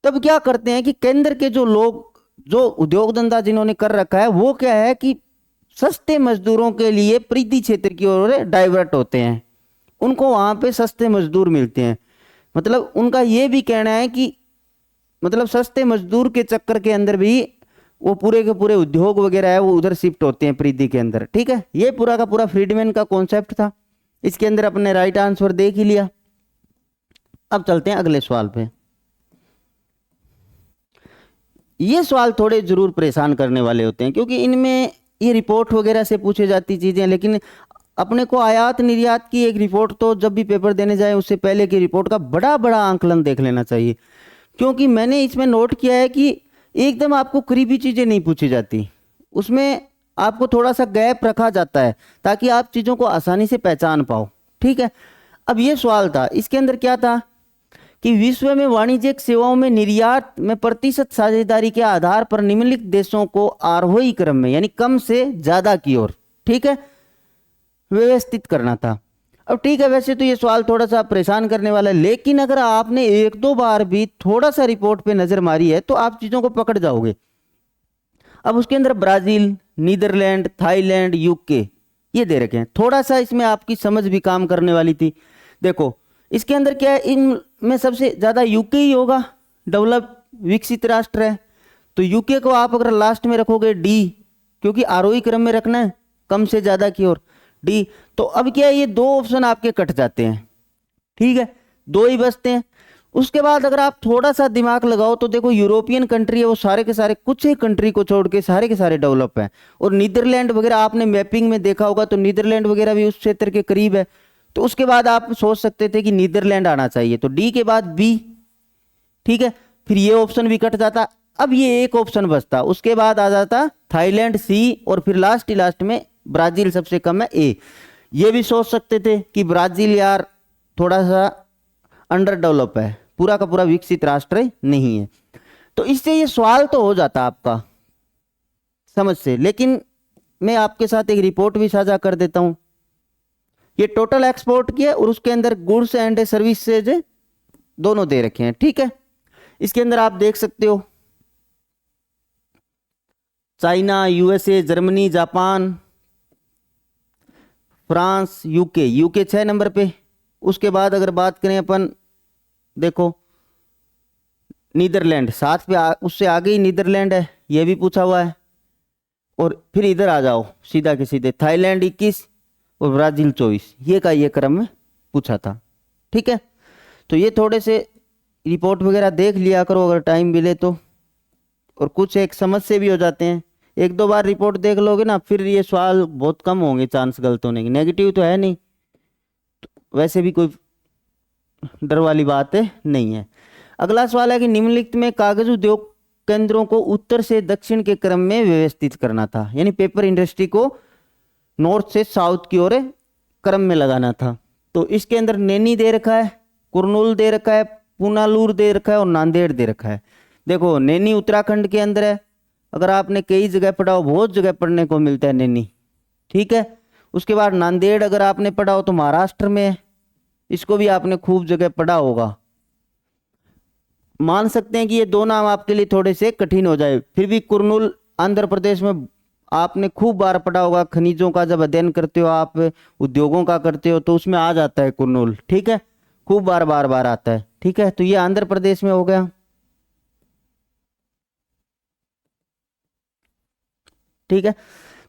तब क्या करते हैं कि केंद्र के जो लोग, जो उद्योग धंधा जिन्होंने कर रखा है, वो क्या है कि सस्ते मजदूरों के लिए परिधि क्षेत्र की ओर डाइवर्ट होते हैं, उनको वहां पे सस्ते मजदूर मिलते हैं। मतलब उनका ये भी कहना है कि मतलब सस्ते मजदूर के चक्कर के अंदर भी वो पूरे के पूरे उद्योग वगैरह है वो उधर शिफ्ट होते हैं परिधि के अंदर। ठीक है, ये पूरा का पूरा फ्रीडमैन का कॉन्सेप्ट था। इसके अंदर अपने राइट आंसर देख ही लिया। अब चलते हैं अगले सवाल पे। ये सवाल थोड़े जरूर परेशान करने वाले होते हैं, क्योंकि इनमें ये रिपोर्ट वगैरह से पूछे जाती चीजें, लेकिन अपने को आयात निर्यात की एक रिपोर्ट तो जब भी पेपर देने जाए उससे पहले की रिपोर्ट का बड़ा बड़ा आंकलन देख लेना चाहिए, क्योंकि मैंने इसमें नोट किया है कि एकदम आपको करीबी चीजें नहीं पूछी जाती, उसमें आपको थोड़ा सा गैप रखा जाता है ताकि आप चीजों को आसानी से पहचान पाओ। ठीक है, अब ये सवाल था, इसके अंदर क्या था कि विश्व में वाणिज्यिक सेवाओं में निर्यात में प्रतिशत साझेदारी के आधार पर निम्नलिखित देशों को आरोही क्रम में, यानी कम से ज्यादा की ओर, ठीक है, व्यवस्थित करना था। अब ठीक है, वैसे तो ये सवाल थोड़ा सा परेशान करने वाला है, लेकिन अगर आपने एक दो बार भी थोड़ा सा रिपोर्ट पे नजर मारी है तो आप चीजों को पकड़ जाओगे। अब उसके अंदर ब्राजील, नीदरलैंड, थाईलैंड, यूके ये दे रखे हैं, थोड़ा सा इसमें आपकी समझ भी काम करने वाली थी। देखो इसके अंदर क्या है, इनमें सबसे ज्यादा यूके ही होगा, डेवलप विकसित राष्ट्र है, तो यूके को आप अगर लास्ट में रखोगे डी, क्योंकि आरोही क्रम में रखना है, कम से ज्यादा की ओर डी। तो अब क्या है, ये दो ऑप्शन आपके कट जाते हैं। ठीक है, दो ही बचते हैं। उसके बाद अगर आप थोड़ा सा दिमाग लगाओ तो देखो यूरोपियन कंट्री है वो सारे के सारे, कुछ ही कंट्री को छोड़ के सारे के सारे डेवलप हैं, और नीदरलैंड वगैरह आपने मैपिंग में देखा होगा तो नीदरलैंड वगैरह भी उस क्षेत्र के करीब है। तो उसके बाद आप सोच सकते थे कि नीदरलैंड आना चाहिए, तो डी के बाद बी। ठीक है, फिर ये ऑप्शन भी कट जाता। अब ये एक ऑप्शन बचता, उसके बाद आ जाता थाईलैंड सी, और फिर लास्ट में ब्राजील सबसे कम है ए। ये भी सोच सकते थे कि ब्राजील यार थोड़ा सा अंडर डेवलप है, पूरा का पूरा विकसित राष्ट्र नहीं है। तो इससे ये सवाल तो हो जाता आपका समझ से, लेकिन मैं आपके साथ एक रिपोर्ट भी साझा कर देता हूं। ये टोटल एक्सपोर्ट की है और उसके अंदर गुड्स एंड सर्विसेज दोनों दे रखे हैं। ठीक है, इसके अंदर आप देख सकते हो China, USA, Germany, Japan, France, UK. UK 6 number पे। उसके बाद अगर बात करें अपन, देखो नीदरलैंड 7 पे, उससे आगे ही नीदरलैंड है, ये भी पूछा हुआ है। और फिर इधर आ जाओ सीधा के सीधे, थाईलैंड 21, और ब्राज़ील 24, ये का ये क्रम में पूछा था। ठीक है, तो ये थोड़े से रिपोर्ट वगैरह देख लिया करो अगर टाइम मिले तो, और कुछ एक समझ से भी हो जाते हैं। एक दो बार रिपोर्ट देख लोगे ना, फिर ये सवाल बहुत कम होंगे चांस गलत होने के। नेगेटिव तो है नहीं, तो वैसे भी कोई डर वाली बात नहीं है। अगला सवाल है कि निम्नलिखित में कागज उद्योग केंद्रों को उत्तर से दक्षिण के क्रम में व्यवस्थित करना था, यानी पेपर इंडस्ट्री को नॉर्थ से साउथ की ओर क्रम में लगाना था। तो इसके अंदर नैनी दे रखा है, कुरनूल दे रखा है, पुनालूर दे रखा है और नांदेड़ दे रखा है। देखो नैनी उत्तराखंड के अंदर है, अगर आपने कई जगह पढ़ा हो, बहुत जगह पढ़ने को मिलता है नैनी। ठीक है, उसके बाद नांदेड़ अगर आपने पढ़ा हो तो महाराष्ट्र में है, इसको भी आपने खूब जगह पढ़ा होगा। मान सकते हैं कि ये दो नाम आपके लिए थोड़े से कठिन हो जाए, फिर भी कुरनूल आंध्र प्रदेश में आपने खूब बार पढ़ा होगा। खनिजों का जब अध्ययन करते हो आप, उद्योगों का करते हो, तो उसमें आ जाता है कुरनूल। ठीक है, खूब बार बार बार आता है। ठीक है, तो ये आंध्र प्रदेश में हो गया। ठीक है,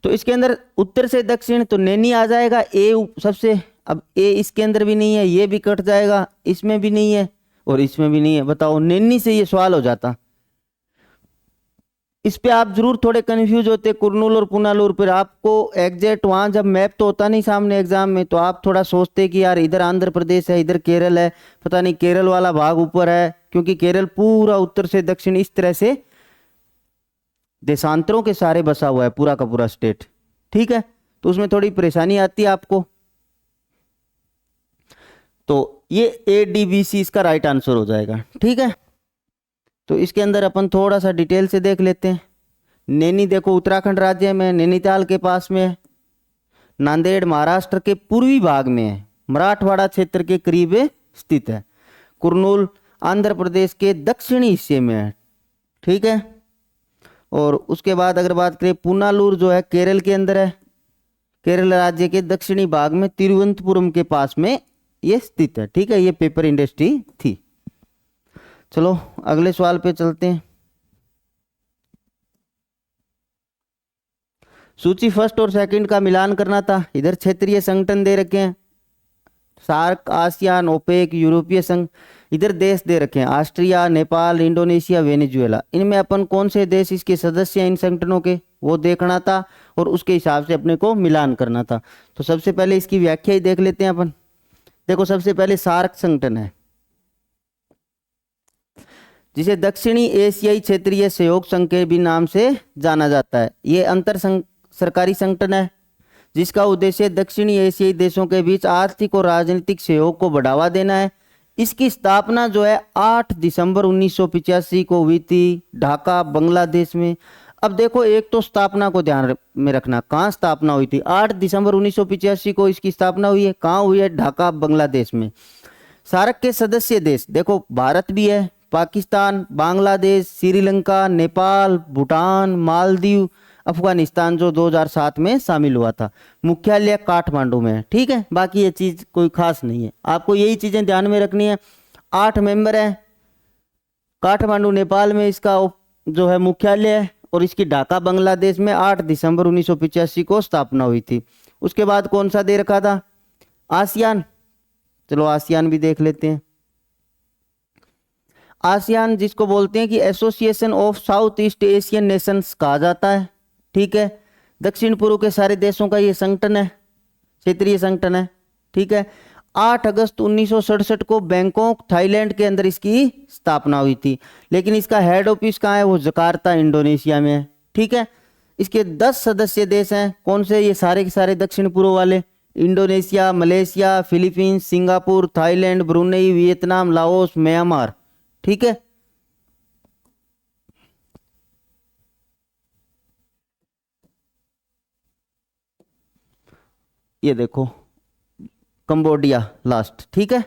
तो इसके अंदर उत्तर से दक्षिण तो नैनी आ जाएगा, ए सबसे। अब ए इसके अंदर भी नहीं है, ये भी कट जाएगा, इसमें भी नहीं है और इसमें भी नहीं है। बताओ नैनी से ये सवाल हो जाता। इस पे आप जरूर थोड़े कंफ्यूज होते कुरनूल और पुनालूर पर। आपको एग्जैक्ट वहां जब मैप तो होता नहीं सामने एग्जाम में, तो आप थोड़ा सोचते कि यार इधर आंध्र प्रदेश है, इधर केरल है, पता नहीं केरल वाला भाग ऊपर है, क्योंकि केरल पूरा उत्तर से दक्षिण इस तरह से देशांतरों के सारे बसा हुआ है, पूरा का पूरा स्टेट। ठीक है, तो उसमें थोड़ी परेशानी आती है आपको। तो ये ADBC इसका राइट आंसर हो जाएगा। ठीक है, तो इसके अंदर अपन थोड़ा सा डिटेल से देख लेते हैं। नैनी देखो उत्तराखंड राज्य में, नैनीताल के पास में है। नांदेड़ महाराष्ट्र के पूर्वी भाग में है, मराठवाड़ा क्षेत्र के करीब स्थित है। कुरनूल आंध्र प्रदेश के दक्षिणी हिस्से में है। ठीक है, और उसके बाद अगर बात करें पुनालूर जो है केरल के अंदर है, केरल राज्य के दक्षिणी भाग में तिरुवनंतपुरम के पास में ये स्थित है। ठीक है, ये पेपर इंडस्ट्री थी। चलो अगले सवाल पे चलते हैं। सूची फर्स्ट और सेकंड का मिलान करना था। इधर क्षेत्रीय संगठन दे रखे हैं, सार्क, आसियान, ओपेक, यूरोपीय संघ। इधर देश दे रखे हैं, ऑस्ट्रिया, नेपाल, इंडोनेशिया, वेनेजुएला। इनमें अपन कौन से देश इसके सदस्य हैं इन संगठनों के, वो देखना था और उसके हिसाब से अपने को मिलान करना था। तो सबसे पहले इसकी व्याख्या ही देख लेते हैं अपन। देखो सबसे पहले सार्क संगठन है, जिसे दक्षिणी एशियाई क्षेत्रीय सहयोग संघ के भी नाम से जाना जाता है। ये अंतर सरकारी संगठन है, जिसका उद्देश्य दक्षिणी एशियाई देशों के बीच आर्थिक और राजनीतिक सहयोग को बढ़ावा देना है। इसकी स्थापना जो है 8 दिसंबर 1985 को हुई थी, ढाका बांग्लादेश में। अब देखो एक तो स्थापना को ध्यान में रखना, कहाँ स्थापना हुई थी। 8 दिसंबर 1985 को इसकी स्थापना हुई है। कहाँ हुई है? ढाका बांग्लादेश में। सार्क के सदस्य देश देखो भारत भी है, पाकिस्तान, बांग्लादेश, श्रीलंका, नेपाल, भूटान, मालदीव, अफगानिस्तान जो 2007 में शामिल हुआ था। मुख्यालय काठमांडू में है। ठीक है, बाकी ये चीज कोई खास नहीं है, आपको यही चीजें ध्यान में रखनी है। 8 मेंबर हैं, काठमांडू नेपाल में इसका जो है मुख्यालय है, और इसकी ढाका बांग्लादेश में 8 दिसंबर 1985 को स्थापना हुई थी। उसके बाद कौन सा दे रखा था? आसियान। चलो आसियान भी देख लेते हैं। आसियान जिसको बोलते हैं कि association of south east Asian Nations कहा जाता है। ठीक है, दक्षिण पूर्व के सारे देशों का ये संगठन है, क्षेत्रीय संगठन है। ठीक है, 8 अगस्त 1967 को बैंकॉक थाईलैंड के अंदर इसकी स्थापना हुई थी, लेकिन इसका हेड ऑफिस कहाँ है? वो जकार्ता इंडोनेशिया में है। ठीक है, इसके 10 सदस्य देश हैं। कौन से? ये सारे के सारे दक्षिण पूर्व वाले, Indonesia, Malaysia, Philippines, Singapore, Thailand, Brunei, Vietnam, Laos, Myanmar. ठीक है, ये देखो कंबोडिया लास्ट। ठीक है,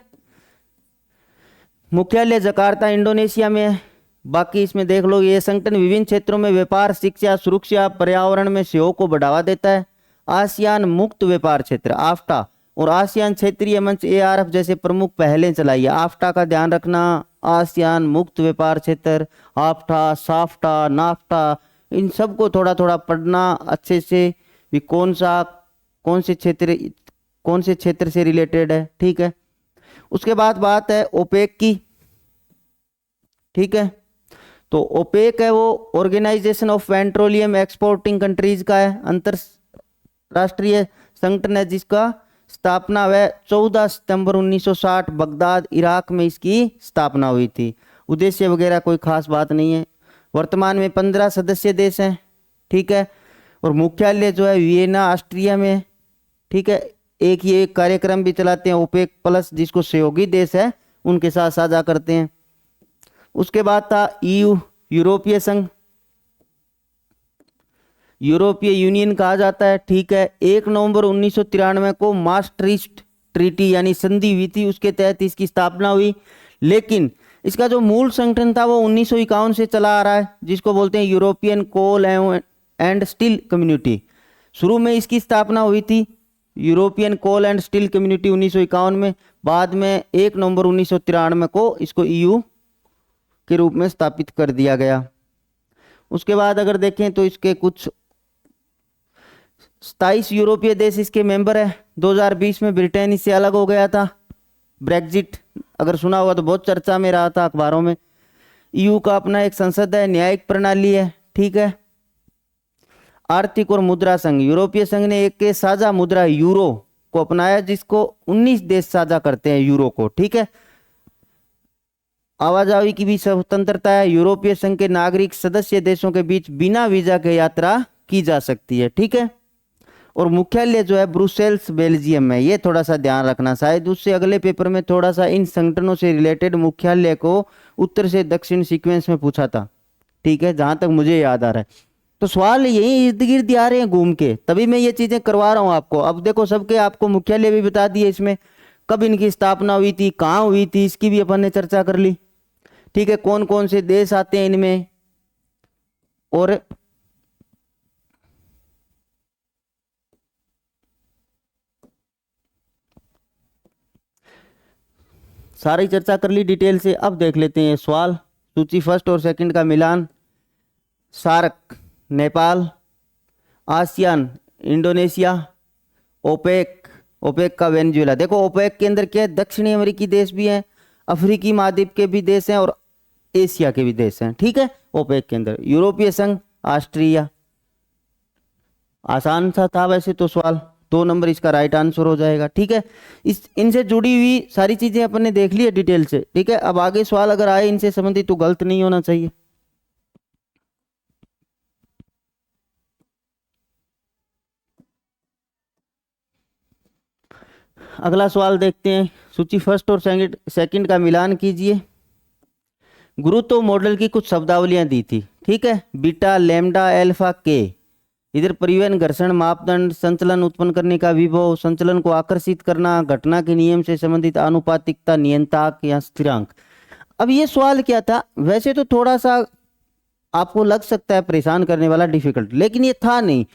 मुख्यालय जकार्ता इंडोनेशिया में है। बाकी इसमें देख लो, ये संगठन विभिन्न क्षेत्रों में व्यापार, शिक्षा, सुरक्षा, पर्यावरण में सहयोग को बढ़ावा देता है। आसियान मुक्त व्यापार क्षेत्र आफ्टा और आसियान क्षेत्रीय मंच ARF जैसे प्रमुख पहलें चलाई है। आफ्टा का ध्यान रखना, आसियान मुक्त व्यापार क्षेत्र, आफ्टा, साफ्टा, नाफ्टा, इन सब को थोड़ा थोड़ा पढ़ना अच्छे से भी। कौन से क्षेत्र कौन से क्षेत्र से रिलेटेड है, ठीक है। उसके बाद बात है ओपेक की, ठीक है। तो ओपेक है वो organisation of petroleum exporting countries का है, अंतरराष्ट्रीय संगठन है जिसका स्थापना हुआ 14 सितंबर 1960 बगदाद इराक में इसकी स्थापना हुई थी। उद्देश्य वगैरह कोई खास बात नहीं है। वर्तमान में 15 सदस्य देश हैं, ठीक है। और मुख्यालय जो है वियना ऑस्ट्रिया में, ठीक है। एक ये कार्यक्रम भी चलाते हैं ओपेक प्लस, जिसको सहयोगी देश है उनके साथ साझा करते हैं। उसके बाद था ईयू, यूरोपीय संघ, यूरोपीय यूनियन कहा जाता है, ठीक है। 1 नवंबर 1993 को मास्ट्रिक्ट ट्रीटी यानी संधि हुई थी, उसके तहत इसकी स्थापना हुई। लेकिन इसका जो मूल संगठन था वो 1951 से चला आ रहा है, जिसको बोलते हैं European coal and steel community. शुरू में इसकी स्थापना हुई थी European coal and steel community 1951 में, बाद में 1 नवंबर 1993 को इसको ईयू के रूप में स्थापित कर दिया गया। उसके बाद अगर देखें तो इसके कुछ 27 यूरोपीय देश इसके मेंबर है। 2020 में ब्रिटेन इससे अलग हो गया था, ब्रेग्जिट अगर सुना होगा तो बहुत चर्चा में रहा था अखबारों में। ईयू का अपना एक संसद है, न्यायिक प्रणाली है, ठीक है। आर्थिक और मुद्रा संघ, यूरोपीय संघ ने एक के साझा मुद्रा यूरो को अपनाया, जिसको 19 देश साझा करते हैं यूरो को, ठीक है। आवाजाही की भी स्वतंत्रता है, यूरोपीय संघ के नागरिक सदस्य देशों के बीच बिना वीजा के यात्रा की जा सकती है, ठीक है। और मुख्यालय जो है ब्रुसेल्स बेल्जियम में, ये थोड़ा सा ध्यान रखना, शायद उससे अगले पेपर में थोड़ा सा इन संगठनों से रिलेटेड मुख्यालय को उत्तर से दक्षिण सीक्वेंस में पूछा था, ठीक है, जहां तक मुझे याद आ रहा है। तो सवाल यही इर्द गिर्द आ रहे हैं घूम के, तभी मैं ये चीजें करवा रहा हूँ आपको। अब देखो सबके आपको मुख्यालय भी बता दिए, इसमें कब इनकी स्थापना हुई थी, कहाँ हुई थी, इसकी भी अपन ने चर्चा कर ली, ठीक है। कौन कौन से देश आते हैं इनमें, और सारी चर्चा कर ली डिटेल से। अब देख लेते हैं सवाल, सूची फर्स्ट और सेकंड का मिलान। SAARC Nepal, ASEAN Indonesia, OPEC, OPEC का वेनेजुएला। देखो ओपेक के अंदर क्या है, दक्षिणी अमेरिकी देश भी हैं, अफ्रीकी महाद्वीप के भी देश हैं और एशिया के भी देश हैं, ठीक है। ओपेक के अंदर यूरोपीय संघ, ऑस्ट्रिया। आसान सा था वैसे तो सवाल, 2 नंबर इसका राइट आंसर हो जाएगा, ठीक है। इस इनसे जुड़ी हुई सारी चीजें अपन ने देख ली है डिटेल से, ठीक है। अब आगे सवाल अगर आए इनसे संबंधित तो गलत नहीं होना चाहिए। अगला सवाल देखते हैं, सूची फर्स्ट और सेकंड का मिलान कीजिए। गुरुत्व मॉडल की कुछ शब्दावलियां दी थी, ठीक है। बीटा, लैम्डा, अल्फा, के। इधर परिवहन, घर्षण, मापदंड, संचलन उत्पन्न करने का विभव, संचलन को आकर्षित करना, घटना के नियम से संबंधित आनुपातिकता, नियंत्रक या स्थिरांक। अब ये सवाल क्या था, वैसे तो थोड़ा सा आपको लग सकता है परेशान करने वाला, डिफिकल्ट, लेकिन ये था नहीं।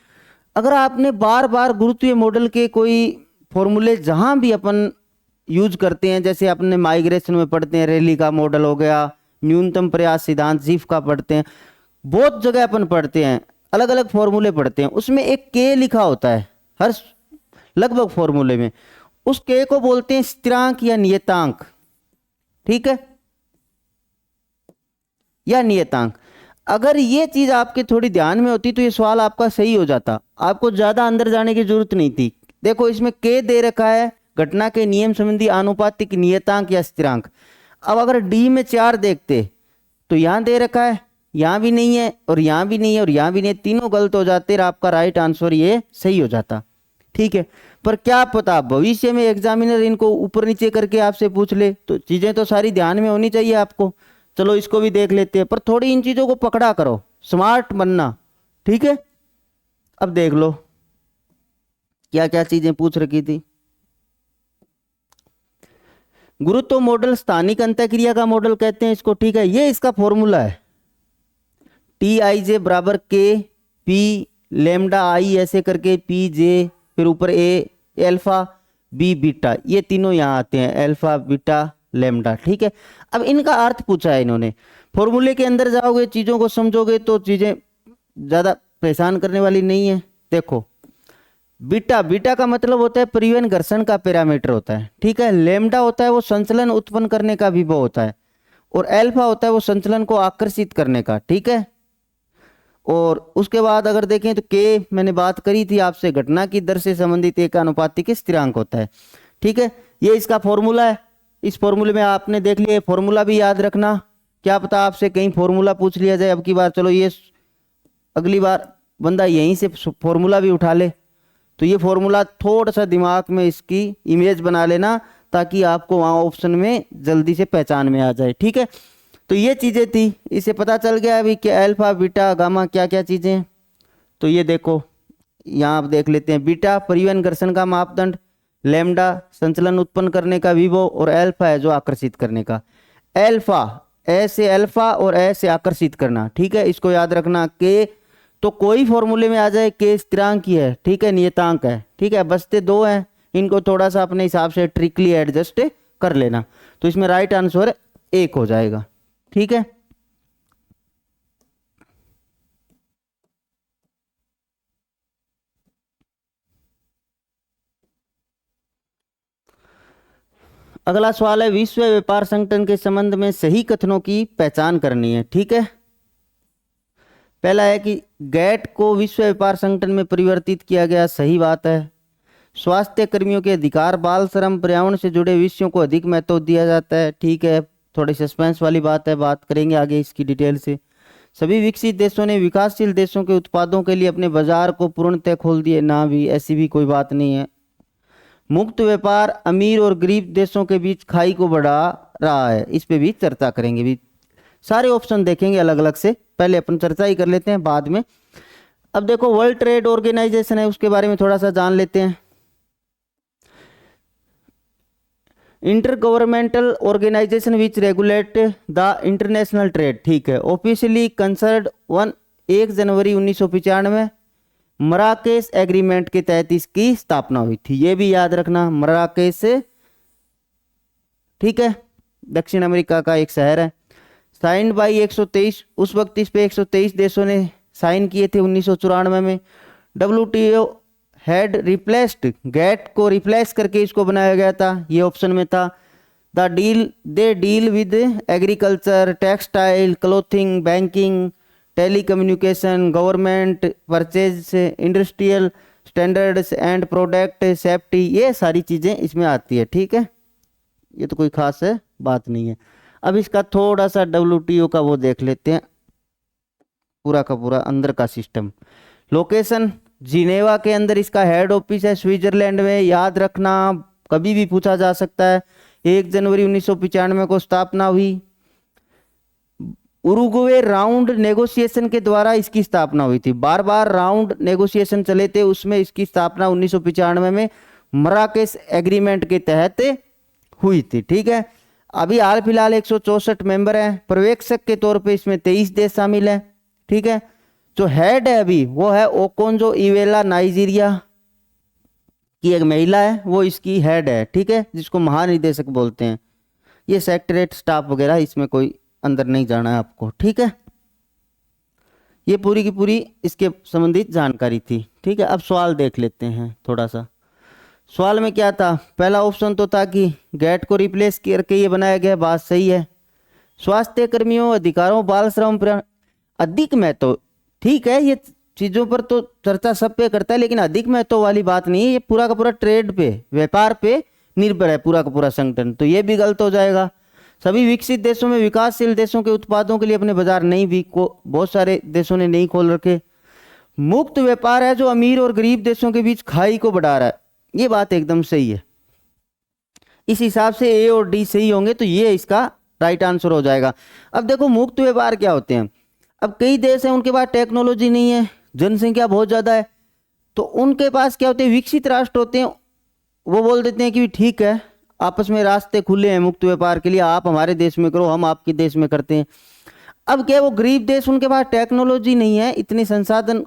अगर आपने बार बार गुरुत्वीय मॉडल के कोई फॉर्मूले जहां भी अपन यूज करते हैं, जैसे अपने माइग्रेशन में पढ़ते हैं, रैली का मॉडल हो गया, न्यूनतम प्रयास सिद्धांत जीफ का पढ़ते हैं, बहुत जगह अपन पढ़ते हैं, अलग अलग फॉर्मूले पढ़ते हैं, उसमें एक के लिखा होता है हर लगभग फॉर्मूले में। उस के को बोलते हैं स्थिरांक या नियतांक, ठीक है, या नियतांक। अगर ये चीज आपके थोड़ी ध्यान में होती तो ये सवाल आपका सही हो जाता, आपको ज्यादा अंदर जाने की जरूरत नहीं थी। देखो इसमें के दे रखा है, घटना के नियम संबंधी आनुपातिक, नियतांक या स्थिरांक। अब अगर डी में 4 देखते तो यहां दे रखा है, यहां भी नहीं है और यहां भी नहीं है और यहां भी नहीं है, तीनों गलत हो जाते और आपका राइट आंसर ये सही हो जाता, ठीक है। पर क्या पता भविष्य में एग्जामिनर इनको ऊपर नीचे करके आपसे पूछ ले, तो चीजें तो सारी ध्यान में होनी चाहिए आपको। चलो इसको भी देख लेते हैं, पर थोड़ी इन चीजों को पकड़ा करो, स्मार्ट बनना, ठीक है। अब देख लो क्या क्या चीजें पूछ रखी थी। गुरुत्व मॉडल स्थानिक अंतःक्रिया का मॉडल कहते हैं इसको, ठीक है। ये इसका फॉर्मूला है, टी आई जे बराबर के पी लेमडा आई ऐसे करके, पी जे फिर ऊपर ए अल्फा बी बीटा, ये तीनों यहाँ आते हैं, अल्फा बीटा लेमडा, ठीक है। अब इनका अर्थ पूछा है इन्होंने, फॉर्मूले के अंदर जाओगे चीजों को समझोगे तो चीजें ज्यादा परेशान करने वाली नहीं है। देखो बीटा, बीटा का मतलब होता है परिवहन घर्षण का पैरामीटर होता है, ठीक है। लेमडा होता है वो संचलन उत्पन्न करने का विभव होता है, और अल्फा होता है वो संचलन को आकर्षित करने का, ठीक है। और उसके बाद अगर देखें तो के मैंने बात करी थी आपसे, घटना की दर से संबंधित एक अनुपातिक स्थिरांक होता है, ठीक है। ये इसका फॉर्मूला है। इस फॉर्मूले में आपने देख लिया, फॉर्मूला भी याद रखना, क्या पता आपसे कहीं फॉर्मूला पूछ लिया जाए अब की बार। चलो ये अगली बार बंदा यहीं से फॉर्मूला भी उठा ले, तो ये फॉर्मूला थोड़ा सा दिमाग में इसकी इमेज बना लेना, ताकि आपको वहाँ ऑप्शन में जल्दी से पहचान में आ जाए, ठीक है। तो ये चीज़ें थी, इसे पता चल गया अभी कि अल्फा बीटा गामा क्या क्या चीज़ें हैं। तो ये देखो यहाँ आप देख लेते हैं, बीटा परिवहन घर्षण का मापदंड, लैम्डा संचलन उत्पन्न करने का विभव, और अल्फा है जो आकर्षित करने का। अल्फा ए से अल्फा और ए से आकर्षित करना, ठीक है। इसको याद रखना के तो कोई फॉर्मूले में आ जाए के स्थिरांक ही है, ठीक है, नियतांक है, ठीक है। बचते दो हैं, इनको थोड़ा सा अपने हिसाब से ट्रिकली एडजस्ट कर लेना, तो इसमें राइट आंसर 1 हो जाएगा, ठीक है। अगला सवाल है, विश्व व्यापार संगठन के संबंध में सही कथनों की पहचान करनी है, ठीक है। पहला है कि गैट को विश्व व्यापार संगठन में परिवर्तित किया गया, सही बात है। स्वास्थ्य कर्मियों के अधिकार, बाल श्रम, पर्यावरण से जुड़े विषयों को अधिक महत्व दिया जाता है, ठीक है। थोड़ी सस्पेंस वाली बात है, बात करेंगे आगे इसकी डिटेल से। सभी विकसित देशों ने विकासशील देशों के उत्पादों के लिए अपने बाजार को पूर्णतः खोल दिए, ना भी, ऐसी भी कोई बात नहीं है। मुक्त व्यापार अमीर और गरीब देशों के बीच खाई को बढ़ा रहा है, इस पे भी चर्चा करेंगे भी। सारे ऑप्शन देखेंगे अलग अलग से, पहले अपन चर्चा ही कर लेते हैं बाद में। अब देखो वर्ल्ड ट्रेड ऑर्गेनाइजेशन है, उसके बारे में थोड़ा सा जान लेते हैं। Inter governmental organisation which regulate the international trade, ठीक है। ऑफिशियली कंसर्ड 1 जनवरी 1995 मराकेश एग्रीमेंट के तहत इसकी स्थापना हुई थी, ये भी याद रखना, मराकेश, ठीक है, दक्षिण अमेरिका का एक शहर है। साइंड बाई 123, उस वक्त इस पे 123 देशों ने साइन किए थे 1994 में। WTO हैड रिप्लेस्ड, गैट को रिप्लेस करके इसको बनाया गया था, ये ऑप्शन में था। They deal with agriculture, textile, clothing, banking, telecommunication, government, purchase, industrial standards and product safety, ये सारी चीज़ें इसमें आती है, ठीक है। ये तो कोई खास है बात नहीं है। अब इसका थोड़ा सा WTO का वो देख लेते हैं, पूरा का पूरा अंदर का सिस्टम। लोकेशन जिनेवा के अंदर इसका हेड ऑफिस है, स्विट्जरलैंड में, याद रखना, कभी भी पूछा जा सकता है। 1 जनवरी 1995 को स्थापना हुई। उरुग्वे राउंड नेगोशिएशन के द्वारा इसकी स्थापना हुई थी, बार बार राउंड नेगोशिएशन चले थे, उसमें इसकी स्थापना 1995 में मराकेश एग्रीमेंट के तहत हुई थी, ठीक है। अभी हाल फिलहाल 164 मेंबर हैं, पर्यवेक्षक के तौर पे इसमें 23 देश शामिल हैं, ठीक है। जो हेड है अभी वो है ओकोंजो इवेला, नाइजीरिया की एक महिला है, वो इसकी हेड है, ठीक है, जिसको महानिदेशक बोलते हैं। ये सेक्रेटरीट स्टाफ वगैरह इसमें कोई अंदर नहीं जाना है आपको, ठीक है। ये पूरी की पूरी इसके संबंधित जानकारी थी, ठीक है। अब सवाल देख लेते हैं थोड़ा सा। सवाल में क्या था, पहला ऑप्शन तो था कि गैट को रिप्लेस करके ये बनाया गया, बात सही है। स्वास्थ्य कर्मियों अधिकारों, बाल श्रम, अधिक महत्व, ठीक है, ये चीज़ों पर तो चर्चा सब पे करता है, लेकिन अधिक महत्व वाली बात नहीं है, ये पूरा का पूरा ट्रेड पे, व्यापार पे निर्भर है पूरा का पूरा संगठन, तो ये भी गलत हो जाएगा। सभी विकसित देशों में विकासशील देशों के उत्पादों के लिए अपने बाजार नहीं भी बहुत सारे देशों ने नहीं खोल रखे। मुक्त व्यापार है जो अमीर और गरीब देशों के बीच खाई को बढ़ा रहा है, ये बात एकदम सही है। इस हिसाब से ए और डी सही होंगे, तो ये इसका राइट आंसर हो जाएगा। अब देखो मुक्त व्यापार क्या होते हैं। अब कई देश हैं उनके पास टेक्नोलॉजी नहीं है, जनसंख्या बहुत ज़्यादा है, तो उनके पास क्या होते हैं, विकसित राष्ट्र होते हैं, वो बोल देते हैं कि ठीक है आपस में रास्ते खुले हैं मुक्त व्यापार के लिए, आप हमारे देश में करो, हम आपके देश में करते हैं। अब क्या, वो गरीब देश, उनके पास टेक्नोलॉजी नहीं है, इतने संसाधन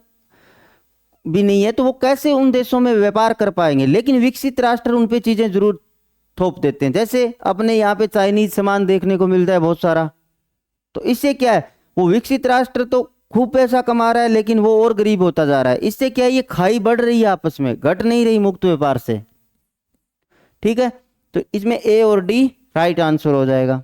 भी नहीं है, तो वो कैसे उन देशों में व्यापार कर पाएंगे। लेकिन विकसित राष्ट्र उन पे चीज़ें जरूर थोप देते हैं, जैसे अपने यहाँ पे चाइनीज सामान देखने को मिलता है बहुत सारा, तो इससे क्या है, वो विकसित राष्ट्र तो खूब पैसा कमा रहा है लेकिन वो और गरीब होता जा रहा है। इससे क्या है, ये खाई बढ़ रही है आपस में, घट नहीं रही मुक्त व्यापार से। ठीक है, तो इसमें ए और डी राइट आंसर हो जाएगा।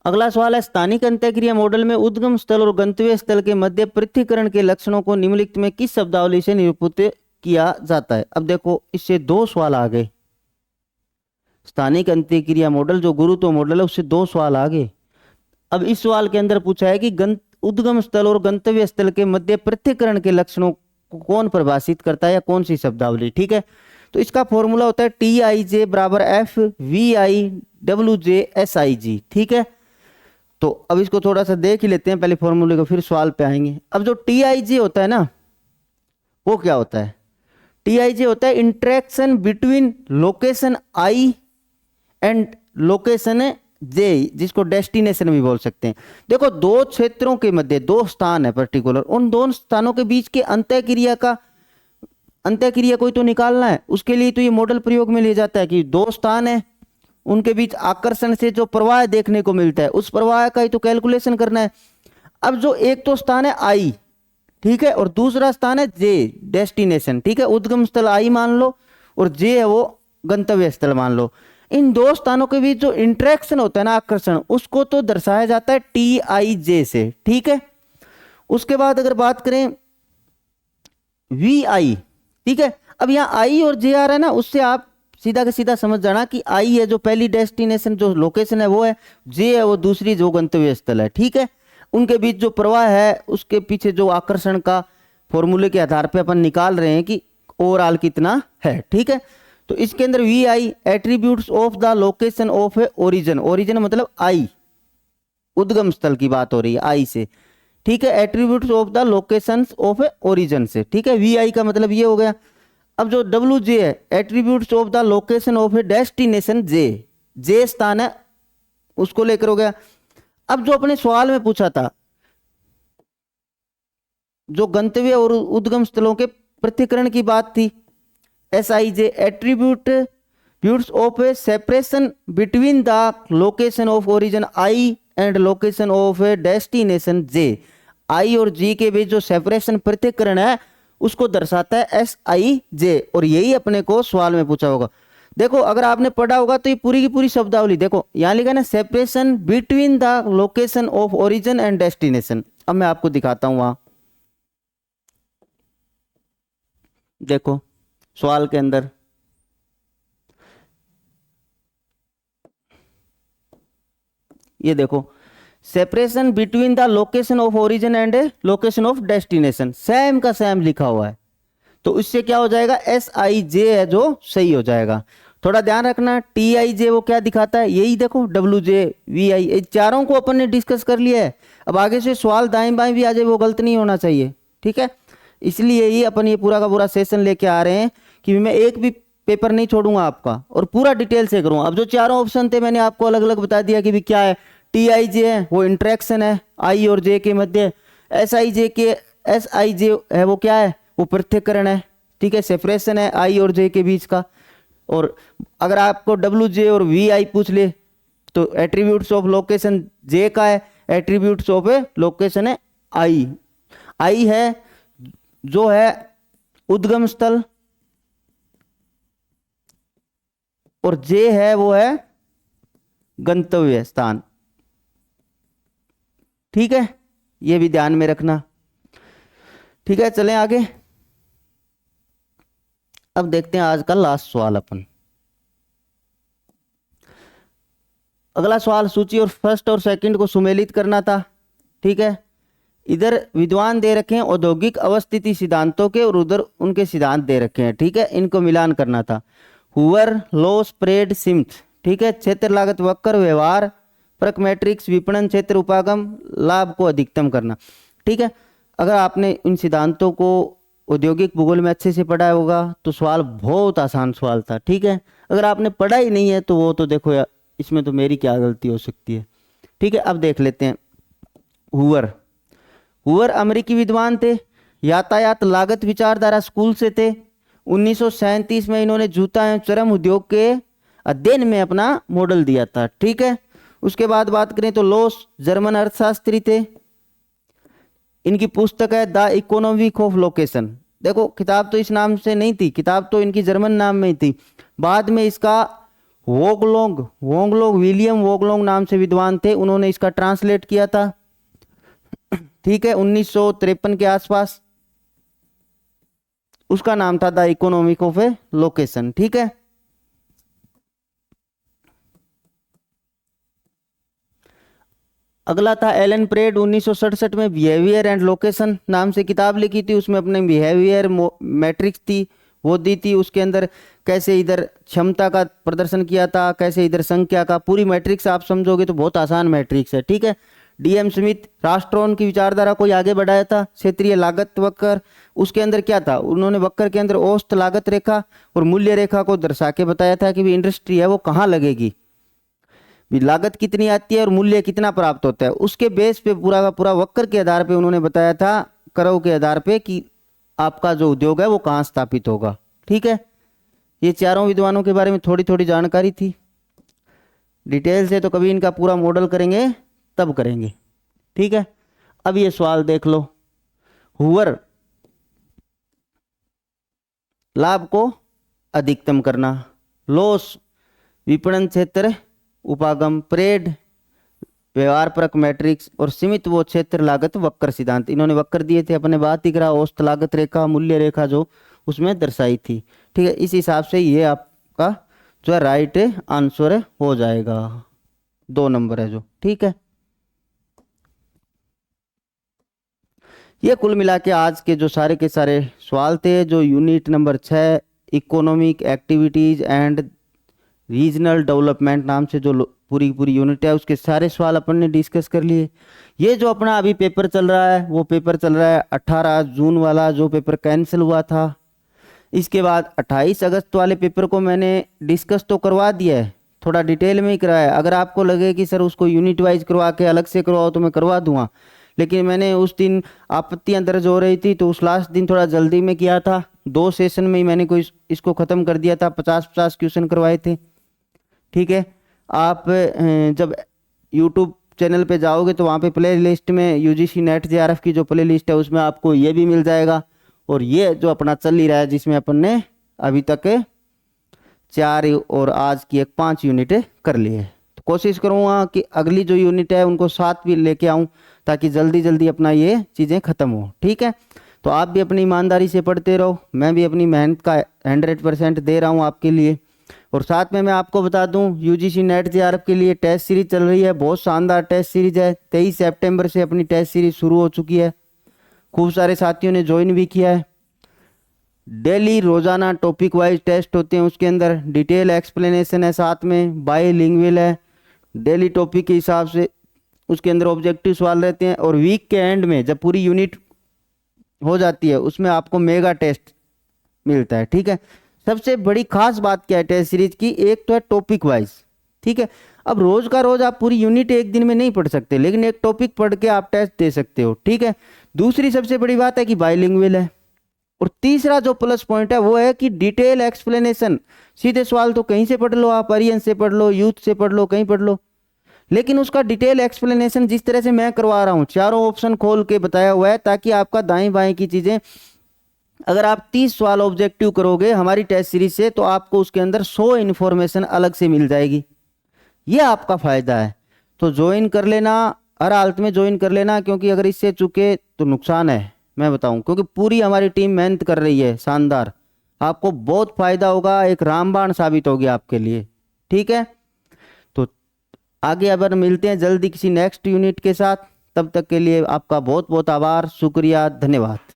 अगला सवाल है, स्थानिक अंतःक्रिया मॉडल में उद्गम स्थल और गंतव्य स्थल के मध्य पृथक्करण के लक्षणों को निम्नलिखित में किस शब्दावली से निरूपित किया जाता है। अब देखो, इससे दो सवाल आ गए। स्थानिक अंतःक्रिया मॉडल जो गुरुत्व मॉडल है उससे दो सवाल आ गए। अब इस सवाल के अंदर पूछा है कि उद्गम स्थल और गंतव्य स्थल के मध्य पृथक्करण के लक्षणों को कौन परिभाषित करता है या कौन सी शब्दावली। ठीक है, तो इसका फॉर्मूला होता है टी आई जे बराबर F V I W J S I G. ठीक है, तो अब इसको थोड़ा सा देख ही लेते हैं पहले फॉर्मूले को, फिर सवाल पे आएंगे। अब जो टी आई जे होता है ना, वो क्या होता है? टी आई जे होता है interaction between location I and location J, जिसको डेस्टिनेशन भी बोल सकते हैं। देखो, दो क्षेत्रों के मध्य दो स्थान है पर्टिकुलर, उन दोनों स्थानों के बीच के अंतःक्रिया कोई तो निकालना है। उसके लिए तो ये मॉडल प्रयोग में लिया जाता है कि दो स्थान है, उनके बीच आकर्षण से जो प्रवाह देखने को मिलता है उस प्रवाह का ही तो कैलकुलेशन करना है। अब जो एक तो स्थान है आई, ठीक है, और दूसरा स्थान है जे डेस्टिनेशन। ठीक है, उद्गम स्थल आई मान लो और जे है वो गंतव्य स्थल मान लो। इन दो स्थानों के बीच जो इंटरेक्शन होता है ना, आकर्षण, उसको तो दर्शाया जाता है टी आई जे से। ठीक है, उसके बाद अगर बात करें वी आई, ठीक है, अब यहाँ आई और जे आ रहा है ना, उससे आप सीधा का सीधा समझ जाना कि आई है जो पहली डेस्टिनेशन जो लोकेशन है वो है, जे है वो दूसरी जो गंतव्य स्थल है। ठीक है, उनके बीच जो प्रवाह है उसके पीछे जो आकर्षण का फॉर्मूले के आधार पे अपन निकाल रहे हैं कि ओवरऑल कितना है। ठीक है, तो इसके अंदर V I attributes of the location of a origin, origin मतलब आई, उद्गम स्थल की बात हो रही है आई से। ठीक है, attributes of the location of a origin से। ठीक है, वी आई का मतलब ये हो गया। अब जो डब्ल्यू जे है attributes of the location of a destination J, J स्थान है उसको लेकर हो गया। अब जो अपने सवाल में पूछा था, जो गंतव्य और उद्गम स्थलों के पृथक्करण की बात थी, S I J attributes of a separation between the location of origin I and location of a destination J, I और जी के बीच जो सेपरेशन पृथक्करण है उसको दर्शाता है एस आई जे, और यही अपने को सवाल में पूछा होगा। देखो, अगर आपने पढ़ा होगा तो ये पूरी की पूरी शब्दावली देखो, यहां लिखा है ना separation between the location of origin and destination. अब मैं आपको दिखाता हूं, वहां देखो सवाल के अंदर ये देखो, separation between the location of origin and location of destination, same का सेम लिखा हुआ है। तो इससे क्या हो जाएगा, एस आई जे है जो सही हो जाएगा। थोड़ा ध्यान रखना, टी आई जे वो क्या दिखाता है, यही देखो डब्ल्यू जे वी आई, चारों को अपन ने डिस्कस कर लिया है। अब आगे से सवाल दाएं बाएं भी आ जाए वो गलत नहीं होना चाहिए। ठीक है, इसलिए ही अपन ये पूरा का पूरा सेशन लेके आ रहे हैं कि मैं एक भी पेपर नहीं छोड़ूंगा आपका और पूरा डिटेल से करूंगा। अब जो चारों ऑप्शन थे मैंने आपको अलग अलग बता दिया कि भी क्या है, टी आई जे है वो इंटरेक्शन है आई और जे के मध्य, एस आई जे के एस आई जे है वो क्या है, वो पृथक्करण है। ठीक है, सेपरेशन है आई और जे के बीच का। और अगर आपको डब्ल्यू जे और वी आई पूछ ले तो एट्रीब्यूट्स ऑफ लोकेशन जे का है, एट्रीब्यूट्स ऑफ ए लोकेशन है आई, आई है जो है उद्गम स्थल और जे है वो है गंतव्य स्थान। ठीक है, ये भी ध्यान में रखना। ठीक है, चलें आगे। अब देखते हैं आज का लास्ट सवाल अपन। अगला सवाल सूची और फर्स्ट और सेकंड को सुमेलित करना था। ठीक है, इधर विद्वान दे रखे हैं औद्योगिक अवस्थिति सिद्धांतों के और उधर उनके सिद्धांत दे रखे हैं। ठीक है, इनको मिलान करना था। हुवर लॉ स्प्रेड सिम्थ, ठीक है, क्षेत्र लागत वक्र व्यवहार परक मैट्रिक्स विपणन क्षेत्र उपागम लाभ को अधिकतम करना। ठीक है, अगर आपने इन सिद्धांतों को औद्योगिक भूगोल में अच्छे से पढ़ा होगा तो सवाल बहुत आसान सवाल था। ठीक है, अगर आपने पढ़ा ही नहीं है तो वो तो देखो यार, इसमें तो मेरी क्या गलती हो सकती है। ठीक है, अब देख लेते हैं। हुवर अमेरिकी विद्वान थे, यातायात लागत विचारधारा स्कूल से थे। 1937 में इन्होंने जूता एवं चरम उद्योग के अध्ययन में अपना मॉडल दिया था। ठीक है, उसके बाद बात करें तो लॉस जर्मन अर्थशास्त्री थे। इनकी पुस्तक है द इकोनॉमिक ऑफ लोकेशन। देखो किताब तो इस नाम से नहीं थी, किताब तो इनकी जर्मन नाम में ही थी। बाद में इसका वोंगलोग विलियम वोगलोंग नाम से विद्वान थे, उन्होंने इसका ट्रांसलेट किया था। ठीक है, 1953 के आसपास। उसका नाम था the economic of A location. ठीक है, अगला था एलन प्रेड, 1967 में बिहेवियर एंड लोकेशन नाम से किताब लिखी थी। उसमें अपने बिहेवियर मैट्रिक्स थी वो दी थी, उसके अंदर कैसे इधर क्षमता का प्रदर्शन किया था, कैसे इधर संख्या का, पूरी मैट्रिक्स आप समझोगे तो बहुत आसान मैट्रिक्स है। ठीक है, डीएम स्मिथ राष्ट्रोन की विचारधारा को आगे बढ़ाया था। क्षेत्रीय लागत वक्र, उसके अंदर क्या था, उन्होंने वक्र के अंदर औसत लागत रेखा और मूल्य रेखा को दर्शा के बताया था कि भी इंडस्ट्री है वो कहाँ लगेगी, भी लागत कितनी आती है और मूल्य कितना प्राप्त होता है। उसके बेस पे पूरा का पूरा वक्र के आधार पे उन्होंने बताया था, करों के आधार पे, कि आपका जो उद्योग है वो कहाँ स्थापित होगा। ठीक है, ये चारों विद्वानों के बारे में थोड़ी थोड़ी जानकारी थी। डिटेल से तो कभी इनका पूरा मॉडल करेंगे तब करेंगे। ठीक है, अब ये सवाल देख लो। हुवर लाभ को अधिकतम करना, लॉस विपणन क्षेत्र उपागम, प्रेड व्यवहार परक मैट्रिक्स और सीमित वो क्षेत्र लागत वक्र सिद्धांत। इन्होंने वक्र दिए थे, अपने बात ही करा, औसत लागत रेखा मूल्य रेखा जो उसमें दर्शाई थी। ठीक है, इस हिसाब से ये आपका जो है राइट आंसर हो जाएगा, 2 नंबर है जो। ठीक है, ये कुल मिला के आज के जो सारे के सारे सवाल थे, जो unit number 6 economic activities and regional development नाम से जो पूरी पूरी यूनिट है, उसके सारे सवाल अपन ने डिस्कस कर लिए। ये जो अपना अभी पेपर चल रहा है वो पेपर चल रहा है 18 जून वाला, जो पेपर कैंसिल हुआ था। इसके बाद 28 अगस्त वाले पेपर को मैंने डिस्कस तो करवा दिया है, थोड़ा डिटेल में ही कराया है। अगर आपको लगे कि सर उसको यूनिट वाइज करवा के अलग से करवाओ तो मैं करवा दूंगा, लेकिन मैंने उस दिन आपत्तियां दर्ज हो रही थी तो उस लास्ट दिन थोड़ा जल्दी में किया था। 2 सेशन में ही मैंने कोई इसको ख़त्म कर दिया था, 50-50 क्वेश्चन करवाए थे। ठीक है, आप जब यूट्यूब चैनल पे जाओगे तो वहाँ पे प्ले लिस्ट में यूजीसी नेट जेआरएफ की जो प्ले लिस्ट है उसमें आपको ये भी मिल जाएगा। और ये जो अपना चल ही रहा है जिसमें अपन ने अभी तक 4 और आज की 5 यूनिट कर ली है, तो कोशिश करूँगा कि अगली जो यूनिट है उनको 7 भी लेके आऊँ ताकि जल्दी जल्दी अपना ये चीज़ें ख़त्म हो। ठीक है, तो आप भी अपनी ईमानदारी से पढ़ते रहो, मैं भी अपनी मेहनत का 100% दे रहा हूँ आपके लिए। और साथ में मैं आपको बता दूं यूजीसी नेट जेआरएफ के लिए टेस्ट सीरीज चल रही है, बहुत शानदार टेस्ट सीरीज है। 23 सितंबर से अपनी टेस्ट सीरीज शुरू हो चुकी है, खूब सारे साथियों ने ज्वाइन भी किया है। डेली रोजाना टॉपिक वाइज टेस्ट होते हैं, उसके अंदर डिटेल एक्सप्लेनेशन है, साथ में बाईलिंगुअल है, डेली टॉपिक के हिसाब से उसके अंदर ऑब्जेक्टिव सवाल रहते हैं। और वीक के एंड में जब पूरी यूनिट हो जाती है उसमें आपको मेगा टेस्ट मिलता है। ठीक है, सबसे बड़ी खास बात क्या है टेस्ट सीरीज की, एक तो है टॉपिक वाइज। ठीक है, अब रोज का रोज आप पूरी यूनिट एक दिन में नहीं पढ़ सकते, लेकिन एक टॉपिक पढ़ के आप टेस्ट दे सकते हो। ठीक है, दूसरी सबसे बड़ी बात है कि बाइलिंगुअल है। और तीसरा जो प्लस पॉइंट है वो है कि डिटेल एक्सप्लेनेशन, सीधे सवाल तो कहीं से पढ़ लो आप, अरियन से पढ़ लो, यूथ से पढ़ लो, कहीं पढ़ लो, लेकिन उसका डिटेल एक्सप्लेनेशन जिस तरह से मैं करवा रहा हूँ, चारों ऑप्शन खोल के बताया हुआ है, ताकि आपका दाएं बाएं की चीजें, अगर आप 30 सवाल ऑब्जेक्टिव करोगे हमारी टेस्ट सीरीज से तो आपको उसके अंदर 100 इन्फॉर्मेशन अलग से मिल जाएगी। ये आपका फायदा है, तो ज्वाइन कर लेना, हर हालत में ज्वाइन कर लेना, क्योंकि अगर इससे चूके तो नुकसान है, मैं बताऊं, क्योंकि पूरी हमारी टीम मेहनत कर रही है शानदार, आपको बहुत फायदा होगा, एक रामबाण साबित होगी आपके लिए। ठीक है, तो आगे अगर मिलते हैं जल्दी किसी नेक्स्ट यूनिट के साथ, तब तक के लिए आपका बहुत बहुत आभार, शुक्रिया, धन्यवाद।